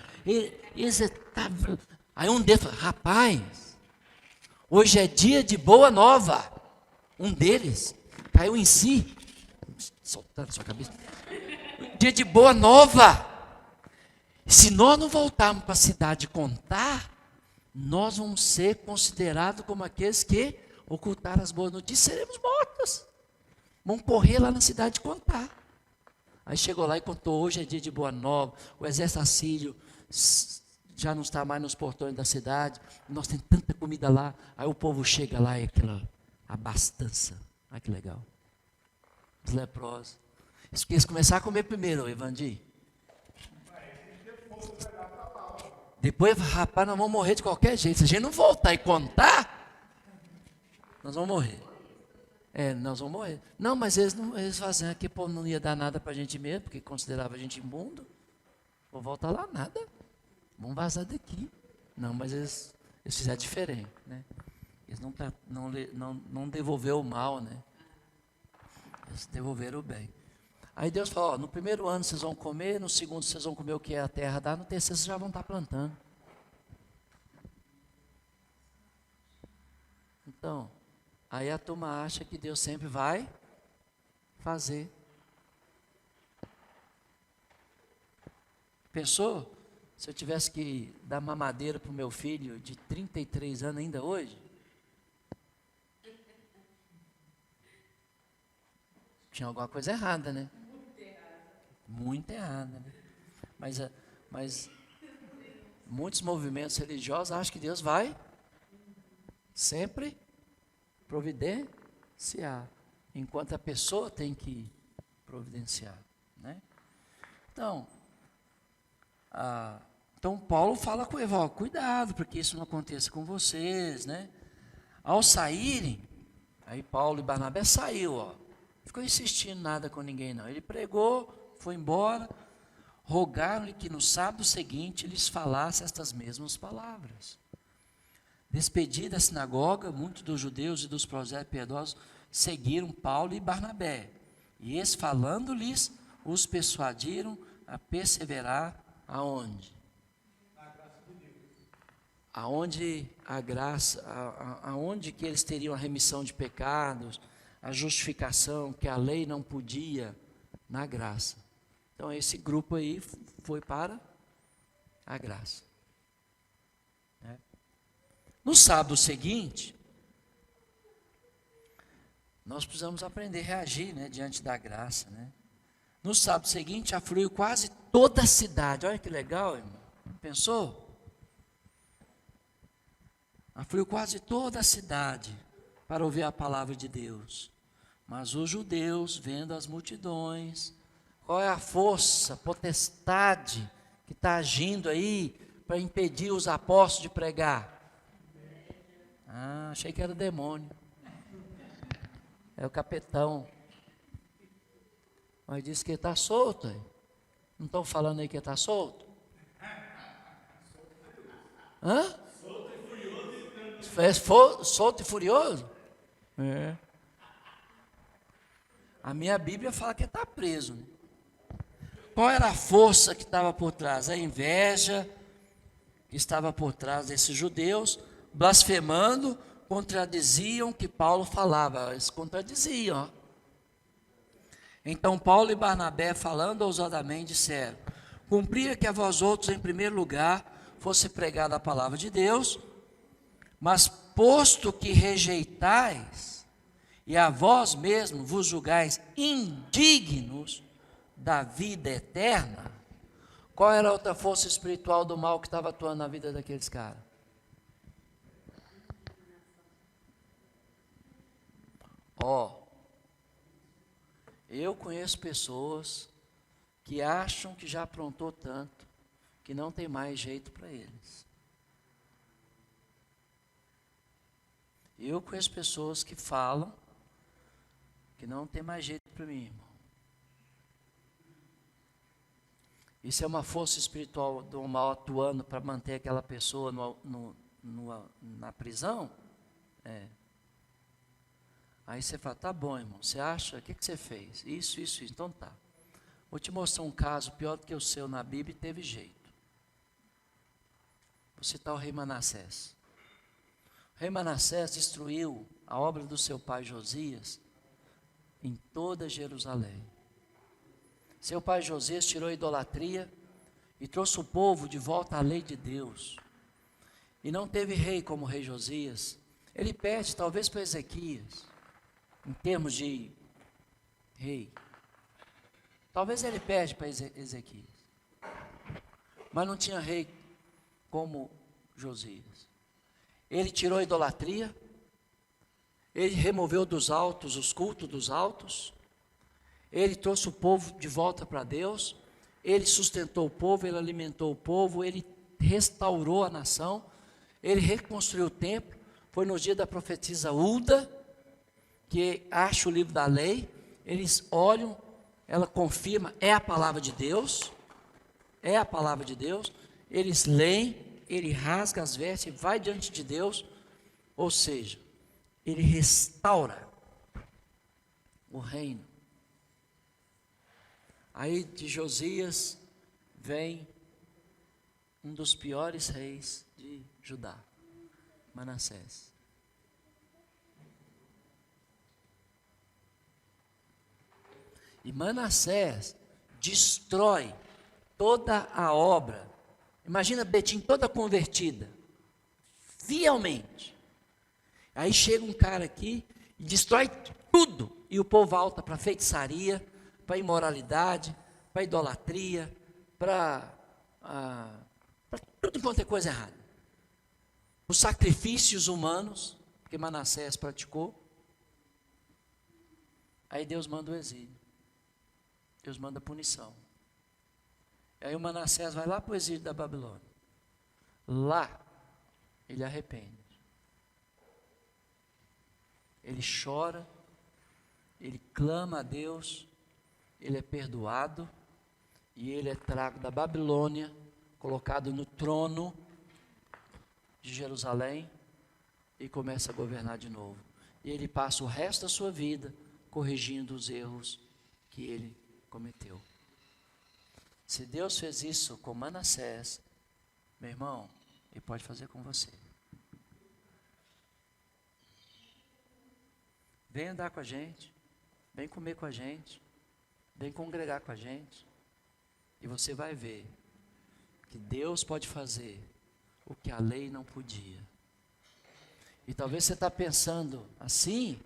Aí um deles fala, rapaz, hoje é dia de boa nova. Um deles caiu em si. Soltando a sua cabeça. Dia de boa nova. Se nós não voltarmos para a cidade contar, nós vamos ser considerados como aqueles que ocultaram as boas notícias, seremos mortos. Vamos correr lá na cidade contar. Aí chegou lá e contou, hoje é dia de boa nova, o exército assírio já não está mais nos portões da cidade, nós temos tanta comida lá. Aí o povo chega lá e aquela abastança. Olha que legal. Os leprosos. Eles começaram a comer primeiro, Evandir. Depois, rapaz, nós vamos morrer de qualquer jeito. Se a gente não voltar e contar, nós vamos morrer. Nós vamos morrer. Não, mas eles faziam que o povo não ia dar nada para a gente mesmo, porque considerava a gente imundo. Vou voltar lá, nada. Vamos vazar daqui. Não, mas eles fizeram diferente, né? Eles não devolveram o mal, né? Eles devolveram o bem. Aí Deus falou, ó, no primeiro ano vocês vão comer, no segundo vocês vão comer o que a terra dá, no terceiro vocês já vão estar plantando. Então, aí a turma acha que Deus sempre vai fazer. Pensou? Se eu tivesse que dar mamadeira para o meu filho de 33 anos ainda hoje? Tinha alguma coisa errada, né? Muito errada, né? Mas muitos movimentos religiosos acham que Deus vai sempre providenciar, enquanto a pessoa tem que providenciar, né? Então Paulo fala com Eva, cuidado, porque isso não aconteça com vocês, né? Ao saírem, aí Paulo e Barnabé saiu, ficou insistindo nada com ninguém não, ele pregou, foi embora, rogaram-lhe que no sábado seguinte lhes falasse estas mesmas palavras. Despedida a sinagoga, muitos dos judeus e dos prosélitos piedosos seguiram Paulo e Barnabé, e eles falando-lhes, os persuadiram a perseverar aonde? Na graça de Deus. Aonde a graça, aonde que eles teriam a remissão de pecados, a justificação que a lei não podia, na graça. Então esse grupo aí foi para a graça. No sábado seguinte, nós precisamos aprender a reagir, né, diante da graça, né? No sábado seguinte, afluiu quase toda a cidade. Olha que legal, irmão. Pensou? Afluiu quase toda a cidade para ouvir a palavra de Deus. Mas os judeus, vendo as multidões, qual é a força, potestade que está agindo aí para impedir os apóstolos de pregar? Achei que era o demônio. É o capetão. Mas disse que ele está solto. Não estão falando aí que ele está solto? Hã? Solto e furioso. Solto e furioso? A minha Bíblia fala que ele está preso, né? Qual era a força que estava por trás? A inveja que estava por trás desses judeus, blasfemando, contradiziam o que Paulo falava. Eles contradiziam. Então Paulo e Barnabé, falando ousadamente, disseram: cumpria que a vós outros, em primeiro lugar, fosse pregada a palavra de Deus, mas posto que rejeitais, e a vós mesmos vos julgais indignos da vida eterna. Qual era a outra força espiritual do mal que estava atuando na vida daqueles caras? Eu conheço pessoas que acham que já aprontou tanto, que não tem mais jeito para eles. Eu conheço pessoas que falam que não tem mais jeito para mim, irmão. Isso é uma força espiritual do mal atuando para manter aquela pessoa na prisão? Aí você fala, tá bom, irmão, você acha, o que você fez? Isso, então tá. Vou te mostrar um caso pior do que o seu na Bíblia e teve jeito. Vou citar o rei Manassés. O rei Manassés destruiu a obra do seu pai Josias em toda Jerusalém. Seu pai Josias tirou a idolatria e trouxe o povo de volta à lei de Deus. e não teve rei como o rei Josias. Ele pede talvez para Ezequias, em termos de rei. Talvez ele pede para Ezequias, mas não tinha rei como Josias. Ele tirou a idolatria, ele removeu dos altos os cultos dos altos, ele trouxe o povo de volta para Deus, ele sustentou o povo, ele alimentou o povo, ele restaurou a nação, ele reconstruiu o templo. Foi no dia da profetisa Hulda, que acha o livro da lei, eles olham, ela confirma, é a palavra de Deus, é a palavra de Deus, eles leem, ele rasga as vestes e vai diante de Deus, ou seja, ele restaura o reino. Aí de Josias vem um dos piores reis de Judá, Manassés. E Manassés destrói toda a obra. Imagina Betim toda convertida, fielmente. Aí chega um cara aqui e destrói tudo. E o povo volta para feitiçaria, para imoralidade, para idolatria, para tudo quanto é coisa errada. Os sacrifícios humanos que Manassés praticou. Aí Deus manda o exílio. Deus manda a punição. Aí o Manassés vai lá para o exílio da Babilônia. Lá, ele arrepende. Ele chora, ele clama a Deus, ele é perdoado, e ele é trago da Babilônia, colocado no trono de Jerusalém, e começa a governar de novo. E ele passa o resto da sua vida corrigindo os erros que ele cometeu. Se Deus fez isso com Manassés, meu irmão, Ele pode fazer com você. Vem andar com a gente, vem comer com a gente, vem congregar com a gente, e você vai ver que Deus pode fazer o que a lei não podia. E talvez você está pensando assim,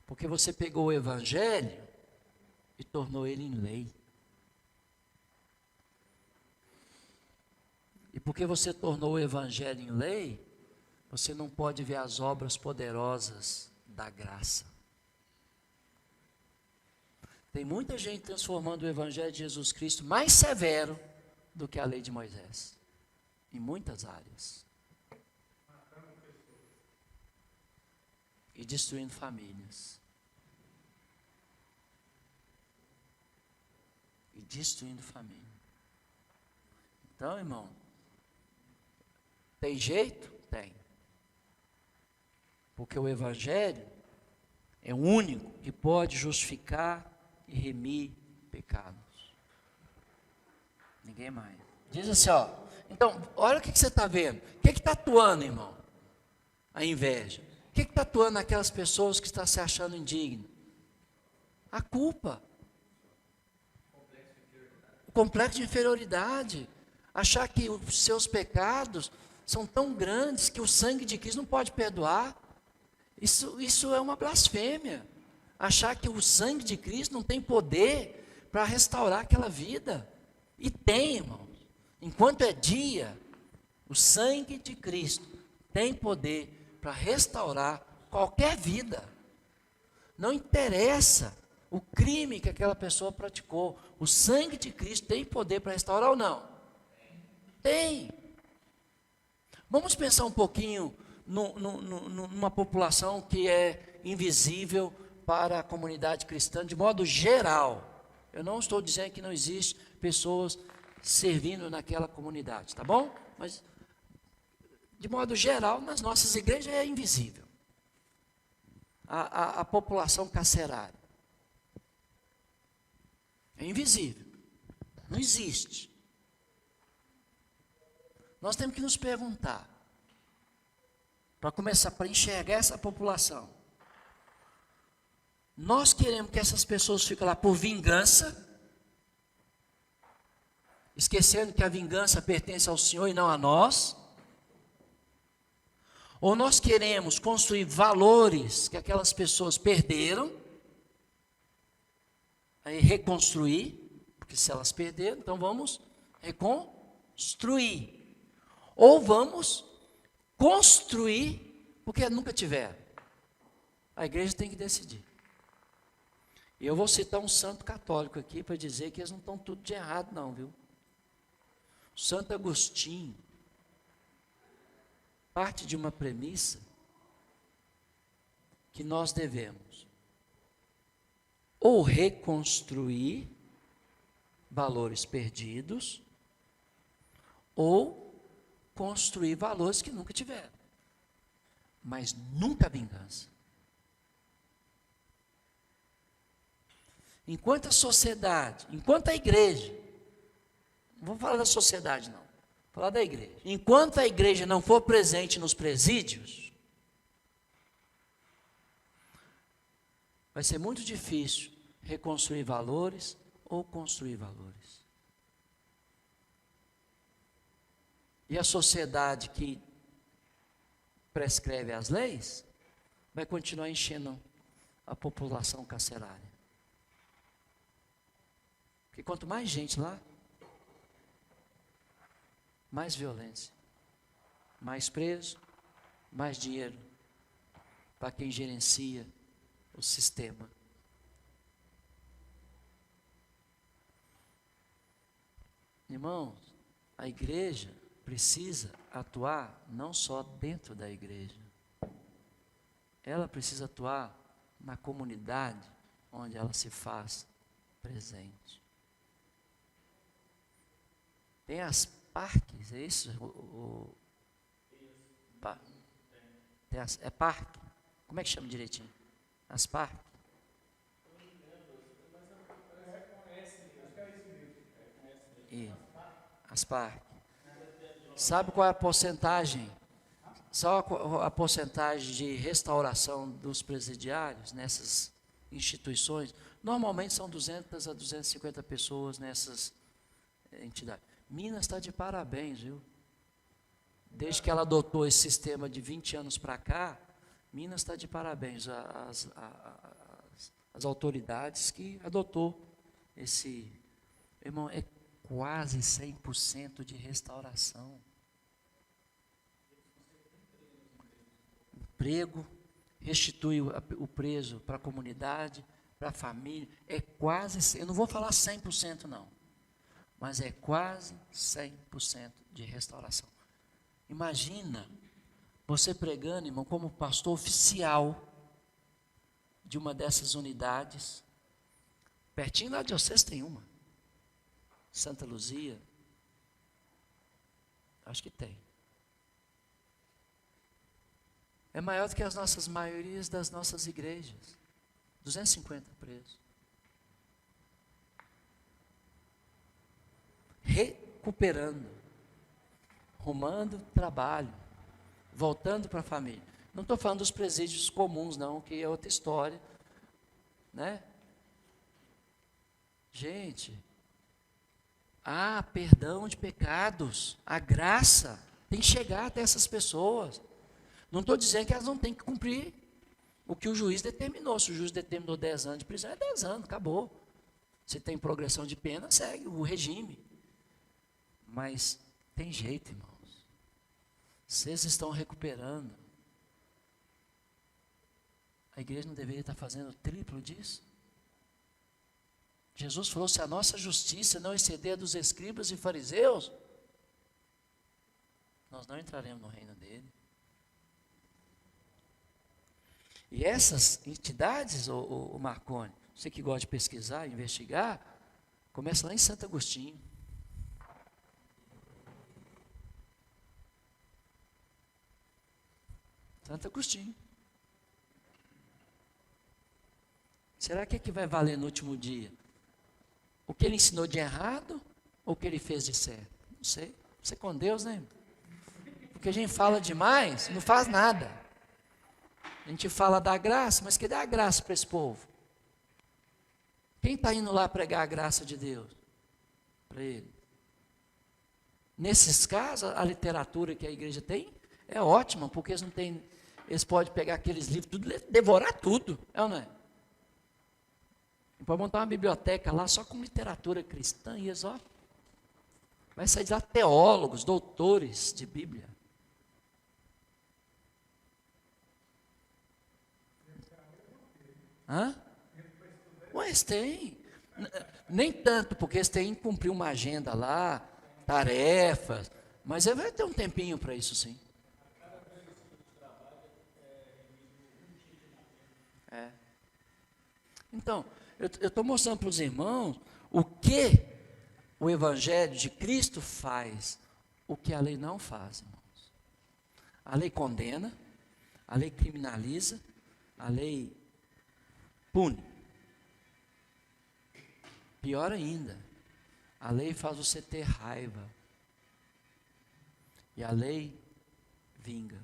porque você pegou o Evangelho e tornou ele em lei. E porque você tornou o Evangelho em lei, você não pode ver as obras poderosas da graça. Tem muita gente transformando o Evangelho de Jesus Cristo mais severo do que a lei de Moisés, em muitas áreas. E destruindo famílias. E destruindo família. Então, irmão, tem jeito? Tem. Porque o Evangelho é o único que pode justificar e remir pecados. Ninguém mais. Diz assim, ó. Então, olha o que você está vendo. O que está atuando, irmão? A inveja. O que está atuando naquelas pessoas que estão se achando indignas? A culpa. O complexo de inferioridade. Achar que os seus pecados são tão grandes que o sangue de Cristo não pode perdoar. Isso é uma blasfêmia. Achar que o sangue de Cristo não tem poder para restaurar aquela vida. E tem, irmãos. Enquanto é dia, o sangue de Cristo tem poder para restaurar qualquer vida. Não interessa o crime que aquela pessoa praticou. O sangue de Cristo tem poder para restaurar ou não? Tem. Vamos pensar um pouquinho numa população que é invisível para a comunidade cristã, de modo geral. Eu não estou dizendo que não existe pessoas servindo naquela comunidade, tá bom? Mas, de modo geral, nas nossas igrejas é invisível. A população carcerária. É invisível. Não existe. Nós temos que nos perguntar, para começar, para enxergar essa população. Nós queremos que essas pessoas fiquem lá por vingança, esquecendo que a vingança pertence ao Senhor e não a nós. Ou nós queremos construir valores que aquelas pessoas perderam, aí reconstruir, porque se elas perderam, então vamos reconstruir. Ou vamos construir, porque nunca tiveram. A igreja tem que decidir. E eu vou citar um santo católico aqui para dizer que eles não estão tudo de errado não, viu? Santo Agostinho parte de uma premissa que nós devemos ou reconstruir valores perdidos ou construir valores que nunca tiveram, mas nunca a vingança. Enquanto a sociedade, enquanto a igreja, não vou falar da sociedade não, vou falar da igreja. Enquanto a igreja não for presente nos presídios, vai ser muito difícil reconstruir valores ou construir valores. E a sociedade que prescreve as leis vai continuar enchendo a população carcerária. Porque quanto mais gente lá, mais violência, mais preso, mais dinheiro para quem gerencia o sistema. Irmãos, a igreja precisa atuar não só dentro da igreja, ela precisa atuar na comunidade onde ela se faz presente. Tem as parques, é isso? É parque? Como é que chama direitinho? As parques? E as parques. Sabe qual é a porcentagem? Sabe a porcentagem de restauração dos presidiários nessas instituições? Normalmente são 200 a 250 pessoas nessas entidades. Minas está de parabéns, viu? Desde que ela adotou esse sistema de 20 anos para cá, Minas está de parabéns. As autoridades que adotou esse... Irmão, é quase 100% de restauração. Emprego, restitui o preso para a comunidade, para a família. É quase, eu não vou falar 100% não. Mas é quase 100% de restauração. Imagina você pregando, irmão, como pastor oficial de uma dessas unidades. Pertinho lá de vocês tem uma. Santa Luzia. Acho que tem. É maior do que as nossas maiorias das nossas igrejas. 250 presos. Recuperando, arrumando trabalho, voltando para a família. Não estou falando dos presídios comuns não, que é outra história, né? Gente, há perdão de pecados, a graça tem que chegar até essas pessoas. Não estou dizendo que elas não têm que cumprir o que o juiz determinou. Se o juiz determinou 10 anos de prisão, é 10 anos, acabou. Se tem progressão de pena, segue o regime. Mas tem jeito, irmãos. Vocês estão recuperando. A igreja não deveria estar fazendo o triplo disso? Jesus falou, se a nossa justiça não exceder a dos escribas e fariseus, nós não entraremos no reino dele. E essas entidades, o Marconi, você que gosta de pesquisar, investigar, começa lá em Santo Agostinho. Santo Agostinho. Será que é que vai valer no último dia? O que ele ensinou de errado ou o que ele fez de certo? Não sei. Você com Deus, né? Porque a gente fala demais, não faz nada. A gente fala da graça, mas cadê a graça para esse povo? Quem está indo lá pregar a graça de Deus? Para ele. Nesses casos, a literatura que a igreja tem é ótima, porque eles podem pegar aqueles livros, tudo, devorar tudo, é ou não é? E pode montar uma biblioteca lá só com literatura cristã, e eles, ó, vai sair de lá teólogos, doutores de Bíblia. Hã? Mas tem. Nem tanto, porque eles têm que cumprir uma agenda lá, tarefas, mas ele vai ter um tempinho para isso, sim. É. Então, eu estou mostrando para os irmãos o que o Evangelho de Cristo faz, o que a lei não faz, irmãos. A lei condena, a lei criminaliza, a lei pune. Pior ainda, a lei faz você ter raiva. E a lei vinga.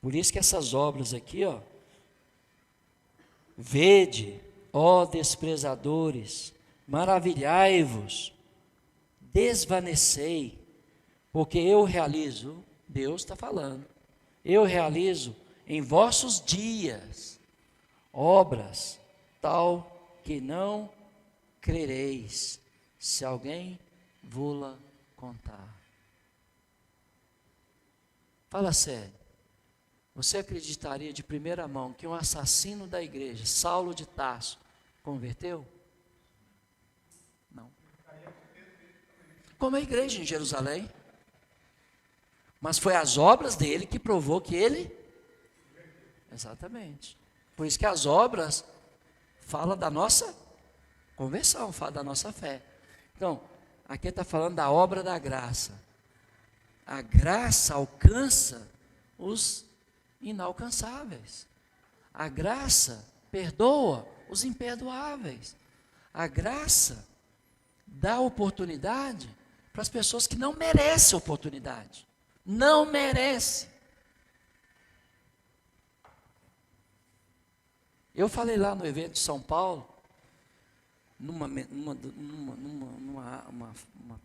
Por isso que essas obras aqui, ó, vede, ó desprezadores, maravilhai-vos, desvanecei, porque eu realizo, Deus está falando, eu realizo em vossos dias obras tal que não crereis, se alguém vô-la contar. Fala sério. Você acreditaria de primeira mão que um assassino da igreja, Saulo de Tarso, converteu? Não. Como a igreja em Jerusalém. Mas foi as obras dele que provou que ele... Exatamente. Por isso que as obras falam da nossa conversão, falam da nossa fé. Então, aqui está falando da obra da graça. A graça alcança os inalcançáveis. A graça perdoa os imperdoáveis. A graça dá oportunidade para as pessoas que não merecem oportunidade. Não merecem. Eu falei lá no evento de São Paulo, numa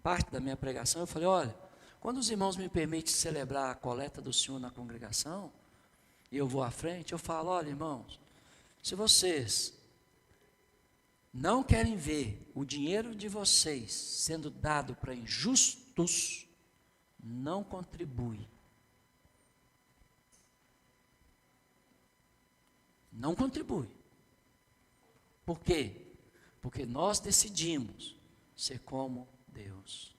parte da minha pregação, eu falei, olha, quando os irmãos me permitem celebrar a coleta do Senhor na congregação, e eu vou à frente, eu falo, olha irmãos, se vocês não querem ver o dinheiro de vocês sendo dado para injustos, não contribui. Não contribui. Por quê? Porque nós decidimos ser como Deus.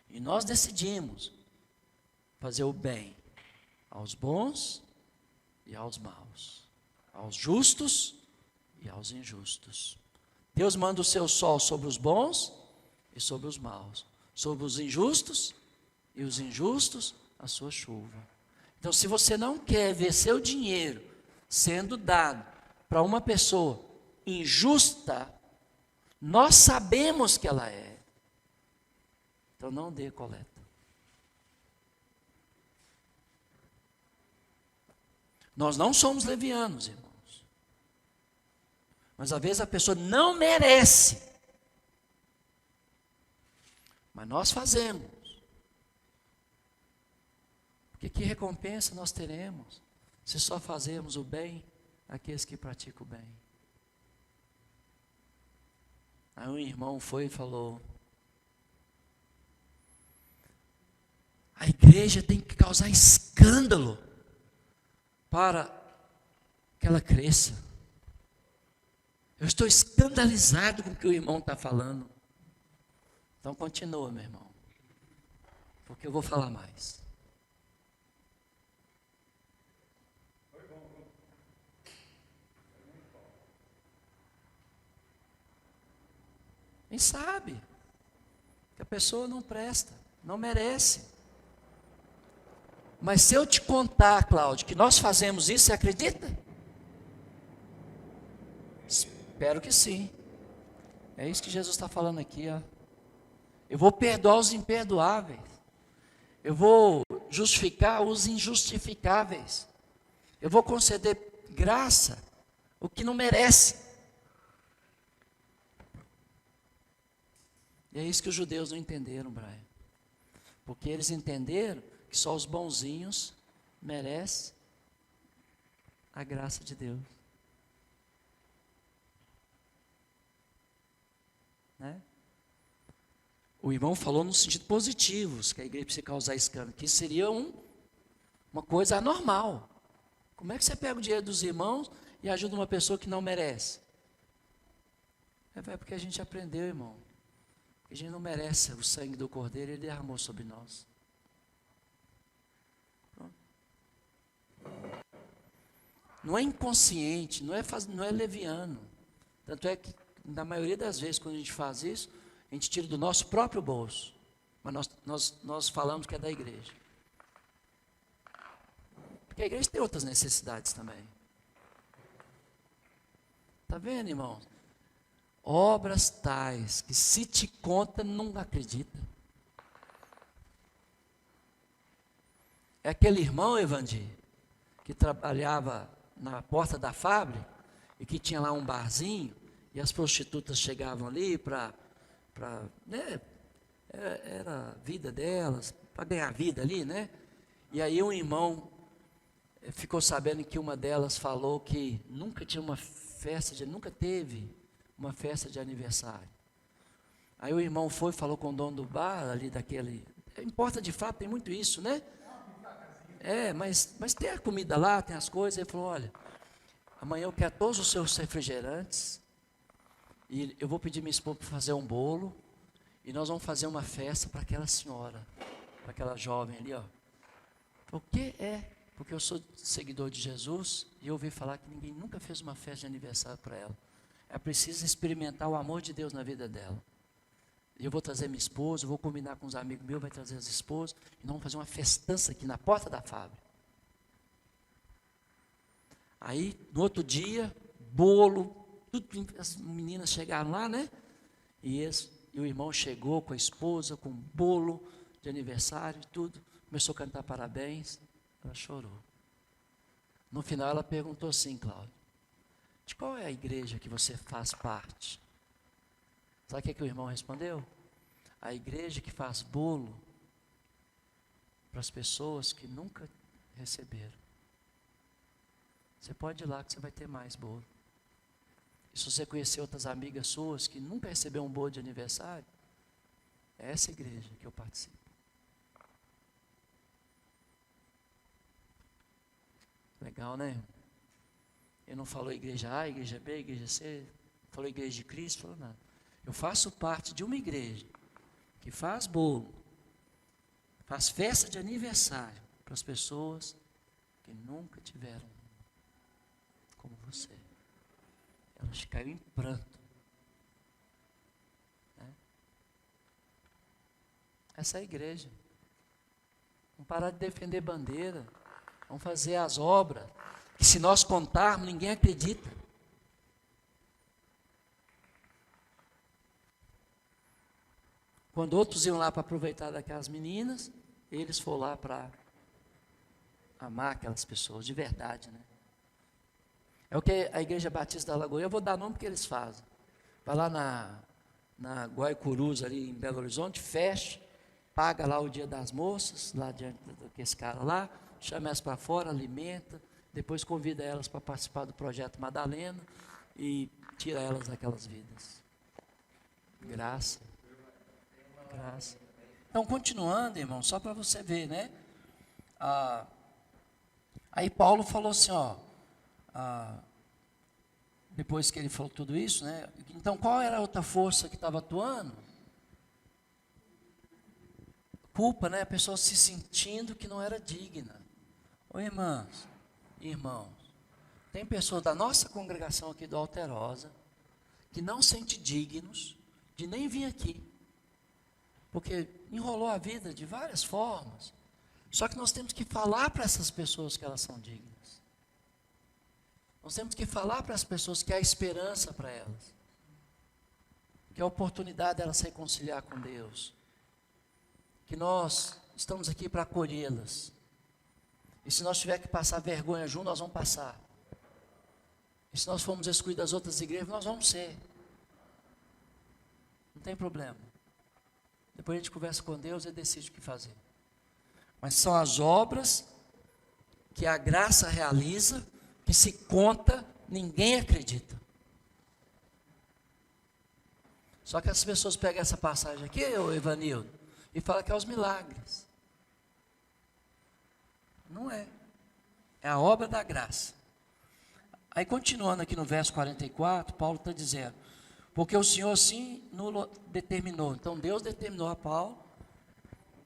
E nós decidimos fazer o bem aos bons e aos maus, aos justos e aos injustos. Deus manda o seu sol sobre os bons e sobre os maus, sobre os injustos e os injustos a sua chuva. Então, se você não quer ver seu dinheiro sendo dado para uma pessoa injusta, nós sabemos que ela é. Então não dê coleta. Nós não somos levianos, irmãos. Mas às vezes a pessoa não merece. Mas nós fazemos. Porque que recompensa nós teremos se só fazermos o bem àqueles que praticam o bem? Aí um irmão foi e falou, a igreja tem que causar escândalo para que ela cresça. Eu estou escandalizado com o que o irmão está falando. Então continua, meu irmão, porque eu vou falar mais. Quem sabe que a pessoa não presta, não merece. Mas se eu te contar, Cláudio, que nós fazemos isso, você acredita? Espero que sim. É isso que Jesus está falando aqui, ó. Eu vou perdoar os imperdoáveis. Eu vou justificar os injustificáveis. Eu vou conceder graça, o que não merece. E é isso que os judeus não entenderam, Brian. Porque eles entenderam que só os bonzinhos merecem a graça de Deus. Né? O irmão falou no sentido positivo, que a igreja precisa causar escândalo, que isso seria uma coisa anormal. Como é que você pega o dinheiro dos irmãos e ajuda uma pessoa que não merece? É porque a gente aprendeu, irmão. A gente não merece o sangue do Cordeiro, ele derramou sobre nós. Não é inconsciente, não é leviano. Tanto é que, na maioria das vezes, quando a gente faz isso, a gente tira do nosso próprio bolso. Mas nós falamos que é da igreja. Porque a igreja tem outras necessidades também. Está vendo, irmão? Obras tais que se te conta, não acredita. É aquele irmão, Evandir, que trabalhava na porta da fábrica e que tinha lá um barzinho e as prostitutas chegavam ali né, era a vida delas, para ganhar vida ali, né? E aí um irmão ficou sabendo que uma delas falou que nunca teve uma festa de aniversário. Aí o irmão foi e falou com o dono do bar ali daquele, em porta de fábrica tem muito isso, né? Mas tem a comida lá, tem as coisas. Ele falou, olha, amanhã eu quero todos os seus refrigerantes e eu vou pedir minha esposa para fazer um bolo e nós vamos fazer uma festa para aquela senhora, para aquela jovem ali, ó. O que é? Porque eu sou seguidor de Jesus e eu ouvi falar que ninguém nunca fez uma festa de aniversário para ela. Ela precisa experimentar o amor de Deus na vida dela. Eu vou trazer minha esposa, vou combinar com os amigos meus, vai trazer as esposas, e nós vamos fazer uma festança aqui na porta da fábrica. Aí, no outro dia, bolo, tudo, as meninas chegaram lá, né? E o irmão chegou com a esposa, com bolo de aniversário e tudo, começou a cantar parabéns, ela chorou. No final ela perguntou assim, Cláudio, de qual é a igreja que você faz parte? Sabe o que o irmão respondeu? A igreja que faz bolo para as pessoas que nunca receberam. Você pode ir lá que você vai ter mais bolo. E se você conhecer outras amigas suas que nunca receberam um bolo de aniversário, é essa igreja que eu participo. Legal, né? Ele não falou igreja A, igreja B, igreja C, falou igreja de Cristo, falou nada. Eu faço parte de uma igreja que faz bolo, faz festa de aniversário para as pessoas que nunca tiveram como você. Elas caíram em pranto. Né? Essa é a igreja. Vamos parar de defender bandeira. Vamos fazer as obras que, se nós contarmos, ninguém acredita. Quando outros iam lá para aproveitar daquelas meninas, eles foram lá para amar aquelas pessoas de verdade, né? É o que a Igreja Batista da Lagoa, eu vou dar nome porque eles fazem. Vai lá na Guaicurus, ali em Belo Horizonte, fecha, paga lá o dia das moças, lá diante desse cara lá, chama elas para fora, alimenta, depois convida elas para participar do projeto Madalena e tira elas daquelas vidas. Graça. Então, continuando, irmão, só para você ver, né? Aí Paulo falou assim, ó, depois que ele falou tudo isso, né? Então, qual era a outra força que estava atuando? Culpa, né? A pessoa se sentindo que não era digna. Ô irmãos, tem pessoas da nossa congregação aqui do Alterosa que não se sentem dignos de nem vir aqui. Porque enrolou a vida de várias formas. Só que nós temos que falar para essas pessoas que elas são dignas. Nós temos que falar para as pessoas que há esperança para elas. Que há oportunidade delas se reconciliar com Deus. Que nós estamos aqui para acolhê-las. E se nós tiver que passar vergonha junto, nós vamos passar. E se nós formos excluídos das outras igrejas, nós vamos ser. Não tem problema. Depois a gente conversa com Deus e decide o que fazer. Mas são as obras que a graça realiza, que se conta, ninguém acredita. Só que as pessoas pegam essa passagem aqui, ô Evanildo, e falam que é os milagres. Não é. É a obra da graça. Aí continuando aqui no verso 44, Paulo está dizendo, porque o Senhor sim nos determinou. Então Deus determinou a Paulo,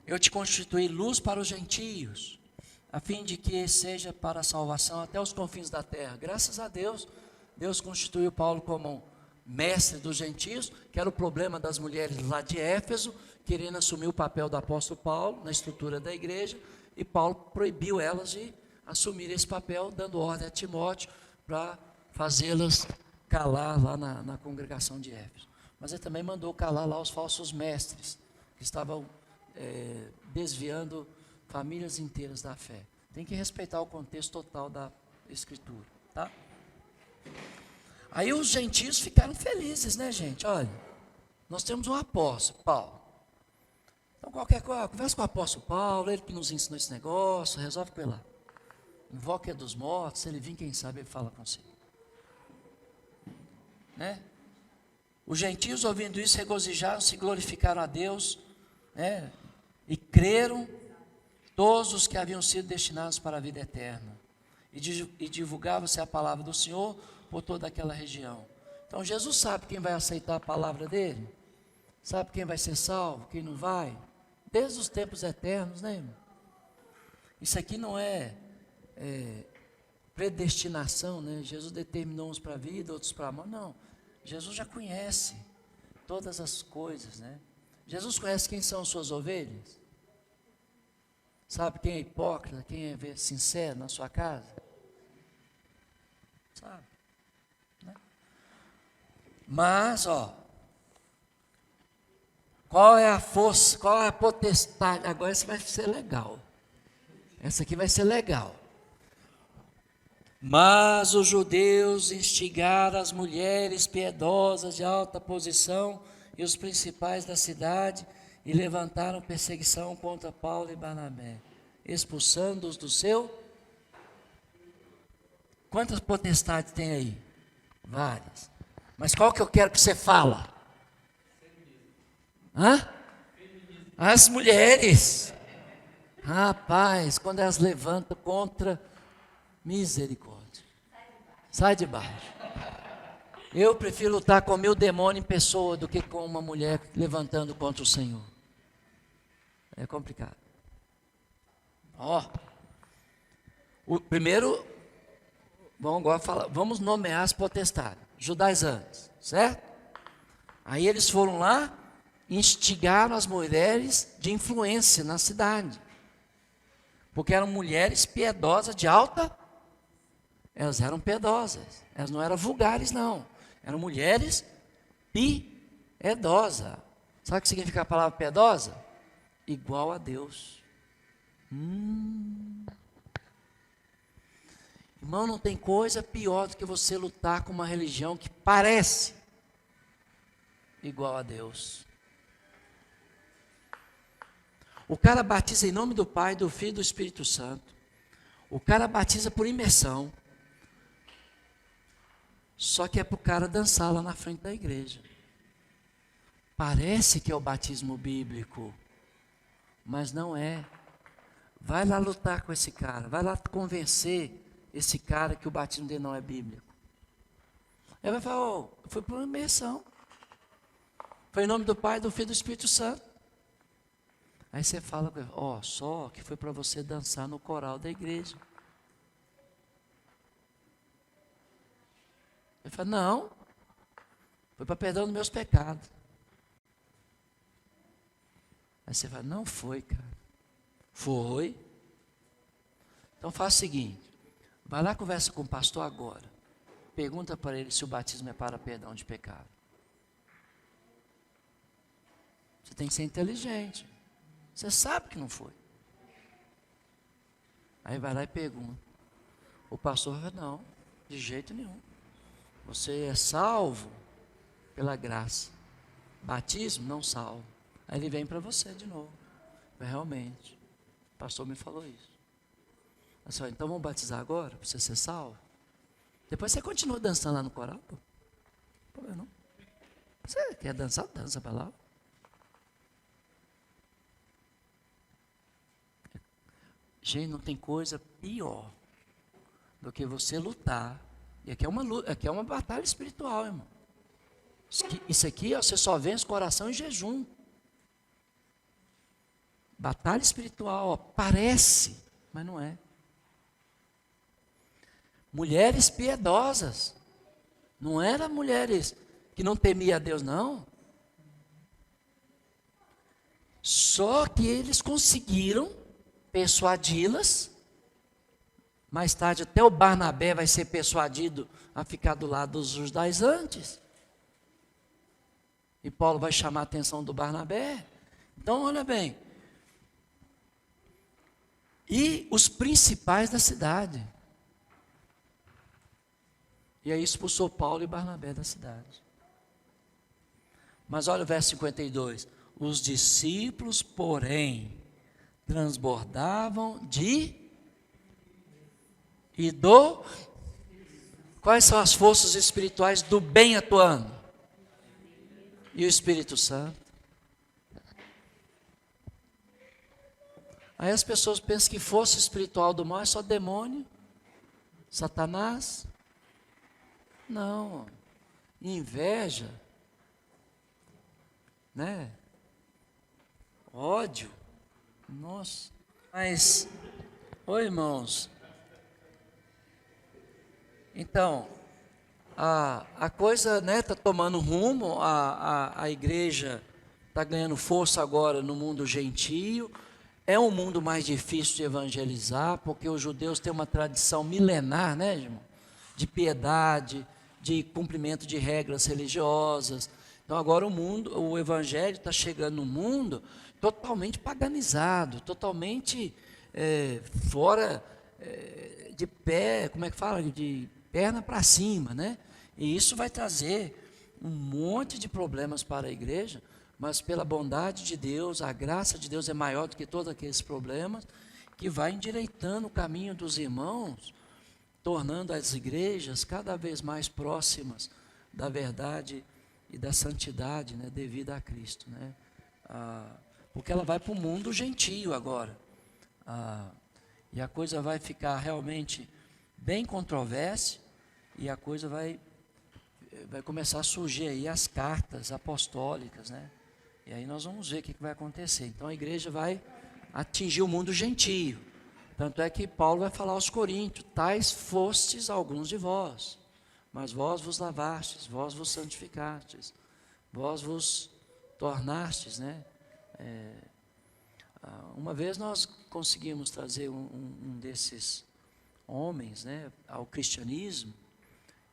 eu te constituí luz para os gentios, a fim de que seja para a salvação até os confins da terra. Graças a Deus, Deus constituiu Paulo como mestre dos gentios, que era o problema das mulheres lá de Éfeso, querendo assumir o papel do apóstolo Paulo na estrutura da igreja, e Paulo proibiu elas de assumir esse papel, dando ordem a Timóteo para fazê-las calar lá na congregação de Éfeso. Mas ele também mandou calar lá os falsos mestres, que estavam desviando famílias inteiras da fé. Tem que respeitar o contexto total da Escritura, tá? Aí os gentios ficaram felizes, né, gente? Olha, nós temos um apóstolo, Paulo. Então qualquer coisa, conversa com o apóstolo Paulo, ele que nos ensinou esse negócio, resolve com ele lá. Invoca ele dos mortos, se ele vir, quem sabe ele fala consigo. Né? Os gentios, ouvindo isso, regozijaram-se, glorificaram a Deus, né? E creram todos os que haviam sido destinados para a vida eterna. E divulgava-se a palavra do Senhor por toda aquela região. Então Jesus sabe quem vai aceitar a palavra dele, sabe quem vai ser salvo, quem não vai, desde os tempos eternos, né, irmão? Isso aqui não é predestinação, né? Jesus determinou uns para a vida, outros para a morte, não. Jesus já conhece todas as coisas, né? Jesus conhece quem são suas ovelhas, sabe quem é hipócrita, quem é sincero na sua casa, sabe? Mas, qual é a força, qual é a potestade? Agora isso vai ser legal. Essa aqui vai ser legal. Mas os judeus instigaram as mulheres piedosas de alta posição e os principais da cidade e levantaram perseguição contra Paulo e Barnabé, expulsando-os do seu. Quantas potestades tem aí? Várias. Mas qual que eu quero que você fala? Hã? As mulheres. Rapaz, quando elas levantam contra misericórdia. Sai de baixo. Eu prefiro lutar com 1000 demônios em pessoa do que com uma mulher levantando contra o Senhor. É complicado. O primeiro, vamos nomear as potestades. Judaizantes, certo? Aí eles foram lá, instigaram as mulheres de influência na cidade, porque eram mulheres piedosas de alta, elas eram piedosas, elas não eram vulgares não, eram mulheres piedosas. Sabe o que significa a palavra piedosa? Igual a Deus. Irmão, não tem coisa pior do que você lutar com uma religião que parece igual a Deus. O cara batiza em nome do Pai, do Filho e do Espírito Santo. O cara batiza por imersão. Só que é para o cara dançar lá na frente da igreja. Parece que é o batismo bíblico, mas não é. Vai lá lutar com esse cara, vai lá convencer esse cara que o batismo dele não é bíblico. Ele vai falar, foi por imersão. Foi em nome do Pai, do Filho e do Espírito Santo. Aí você fala, só que foi para você dançar no coral da igreja. Ele fala, não, foi para perdão dos meus pecados. Aí você fala, não foi, cara. Foi. Então faz o seguinte, vai lá, conversa com o pastor agora. Pergunta para ele se o batismo é para perdão de pecado. Você tem que ser inteligente. Você sabe que não foi. Aí vai lá e pergunta. O pastor fala, não, de jeito nenhum. Você é salvo pela graça. Batismo não salva. Aí ele vem para você de novo. Realmente, o pastor me falou isso. Assim, então vamos batizar agora, para você ser salvo? Depois você continua dançando lá no coral, pô. Não. Você quer dançar, dança para lá. Gente, não tem coisa pior do que você lutar. E aqui é uma luta, aqui é uma batalha espiritual, irmão. Isso aqui, ó, você só vence o coração em jejum. Batalha espiritual, ó, parece, mas não é. Mulheres piedosas. Não eram mulheres que não temiam a Deus, não. Só que eles conseguiram persuadi-las. Mais tarde até o Barnabé vai ser persuadido a ficar do lado dos judaizantes. E Paulo vai chamar a atenção do Barnabé. Então, olha bem. E os principais da cidade. E aí expulsou Paulo e Barnabé da cidade. Mas olha o verso 52. Os discípulos, porém, transbordavam e do... Quais são as forças espirituais do bem atuando? E o Espírito Santo. Aí as pessoas pensam que força espiritual do mal é só demônio, Satanás. Não. Inveja, né? Ódio. Nossa. Mas, oi irmãos. Então, a coisa, né, está tomando rumo, a igreja está ganhando força agora no mundo gentio. É um mundo mais difícil de evangelizar, porque os judeus têm uma tradição milenar, né, irmão? De piedade, de cumprimento de regras religiosas. Então agora o evangelho está chegando no mundo totalmente paganizado, totalmente fora de pé, como é que fala? De perna para cima, né? E isso vai trazer um monte de problemas para a igreja, mas pela bondade de Deus, a graça de Deus é maior do que todos aqueles problemas, que vai endireitando o caminho dos irmãos, tornando as igrejas cada vez mais próximas da verdade e da santidade, né, devida a Cristo, né? Porque ela vai para o mundo gentio agora, e a coisa vai ficar realmente bem controversa, e a coisa vai começar a surgir aí as cartas apostólicas, né? E aí nós vamos ver o que vai acontecer. Então a igreja vai atingir o mundo gentio. Tanto é que Paulo vai falar aos coríntios: tais fostes alguns de vós, mas vós vos lavastes, vós vos santificastes, vós vos tornastes, né? Uma vez nós conseguimos trazer um desses homens, né, ao cristianismo,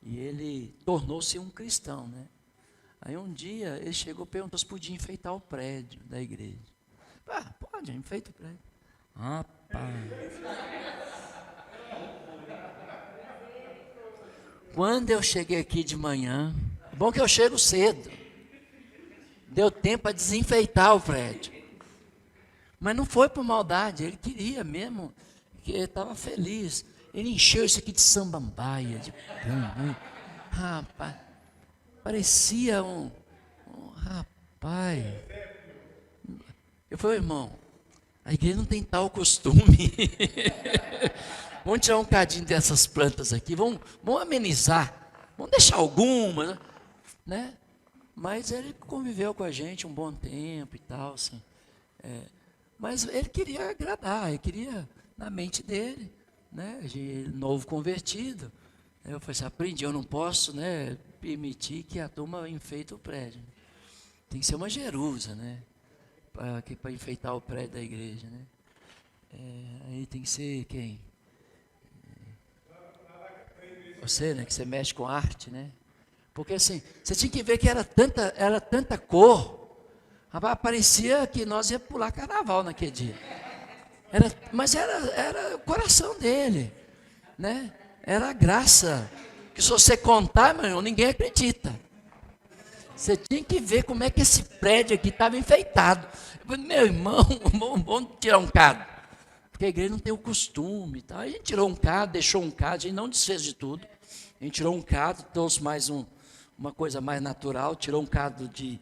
e ele tornou-se um cristão, né? Aí um dia ele chegou e perguntou se podia enfeitar o prédio da igreja. Pode, enfeita o prédio. Rapaz. Quando eu cheguei aqui de manhã, é bom que eu chego cedo, deu tempo para desenfeitar o prédio. Mas não foi por maldade, ele queria mesmo, ele estava feliz. Ele encheu isso aqui de samambaia, de pão. Rapaz, parecia um rapaz. Eu falei: irmão, a igreja não tem tal costume. Vamos tirar um cadinho dessas plantas aqui, vamos amenizar, vamos deixar algumas, né? Mas ele conviveu com a gente um bom tempo e tal, assim. Mas ele queria agradar, ele queria, na mente dele, né, de novo convertido. Eu falei assim: aprendi, eu não posso, né, permitir que a turma enfeite o prédio. Tem que ser uma jerusa, né, para enfeitar o prédio da igreja, né. Aí tem que ser quem? Você, né, que você mexe com arte, né. Porque assim, você tinha que ver que era tanta cor. Rapaz, parecia que nós ia pular carnaval naquele dia. Mas era o coração dele, né? Era a graça, que se você contar, meu irmão, ninguém acredita. Você tinha que ver como é que esse prédio aqui estava enfeitado. Eu falei, meu irmão, vamos tirar um cadro. Porque a igreja não tem o costume. Tá? A gente tirou um cadro, deixou um cadro, a gente não desfez de tudo. A gente tirou um cadro, trouxe mais uma coisa mais natural, tirou um cadro de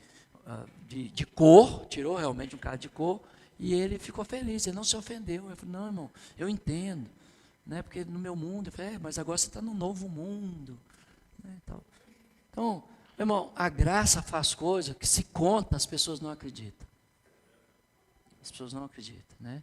cor, tirou realmente um cadro de cor, e ele ficou feliz, ele não se ofendeu. Eu falei, não, irmão, eu entendo. Né? Porque no meu mundo, eu falei, mas agora você está no novo mundo. Né? Então, irmão, a graça faz coisa que se conta, as pessoas não acreditam. As pessoas não acreditam, né?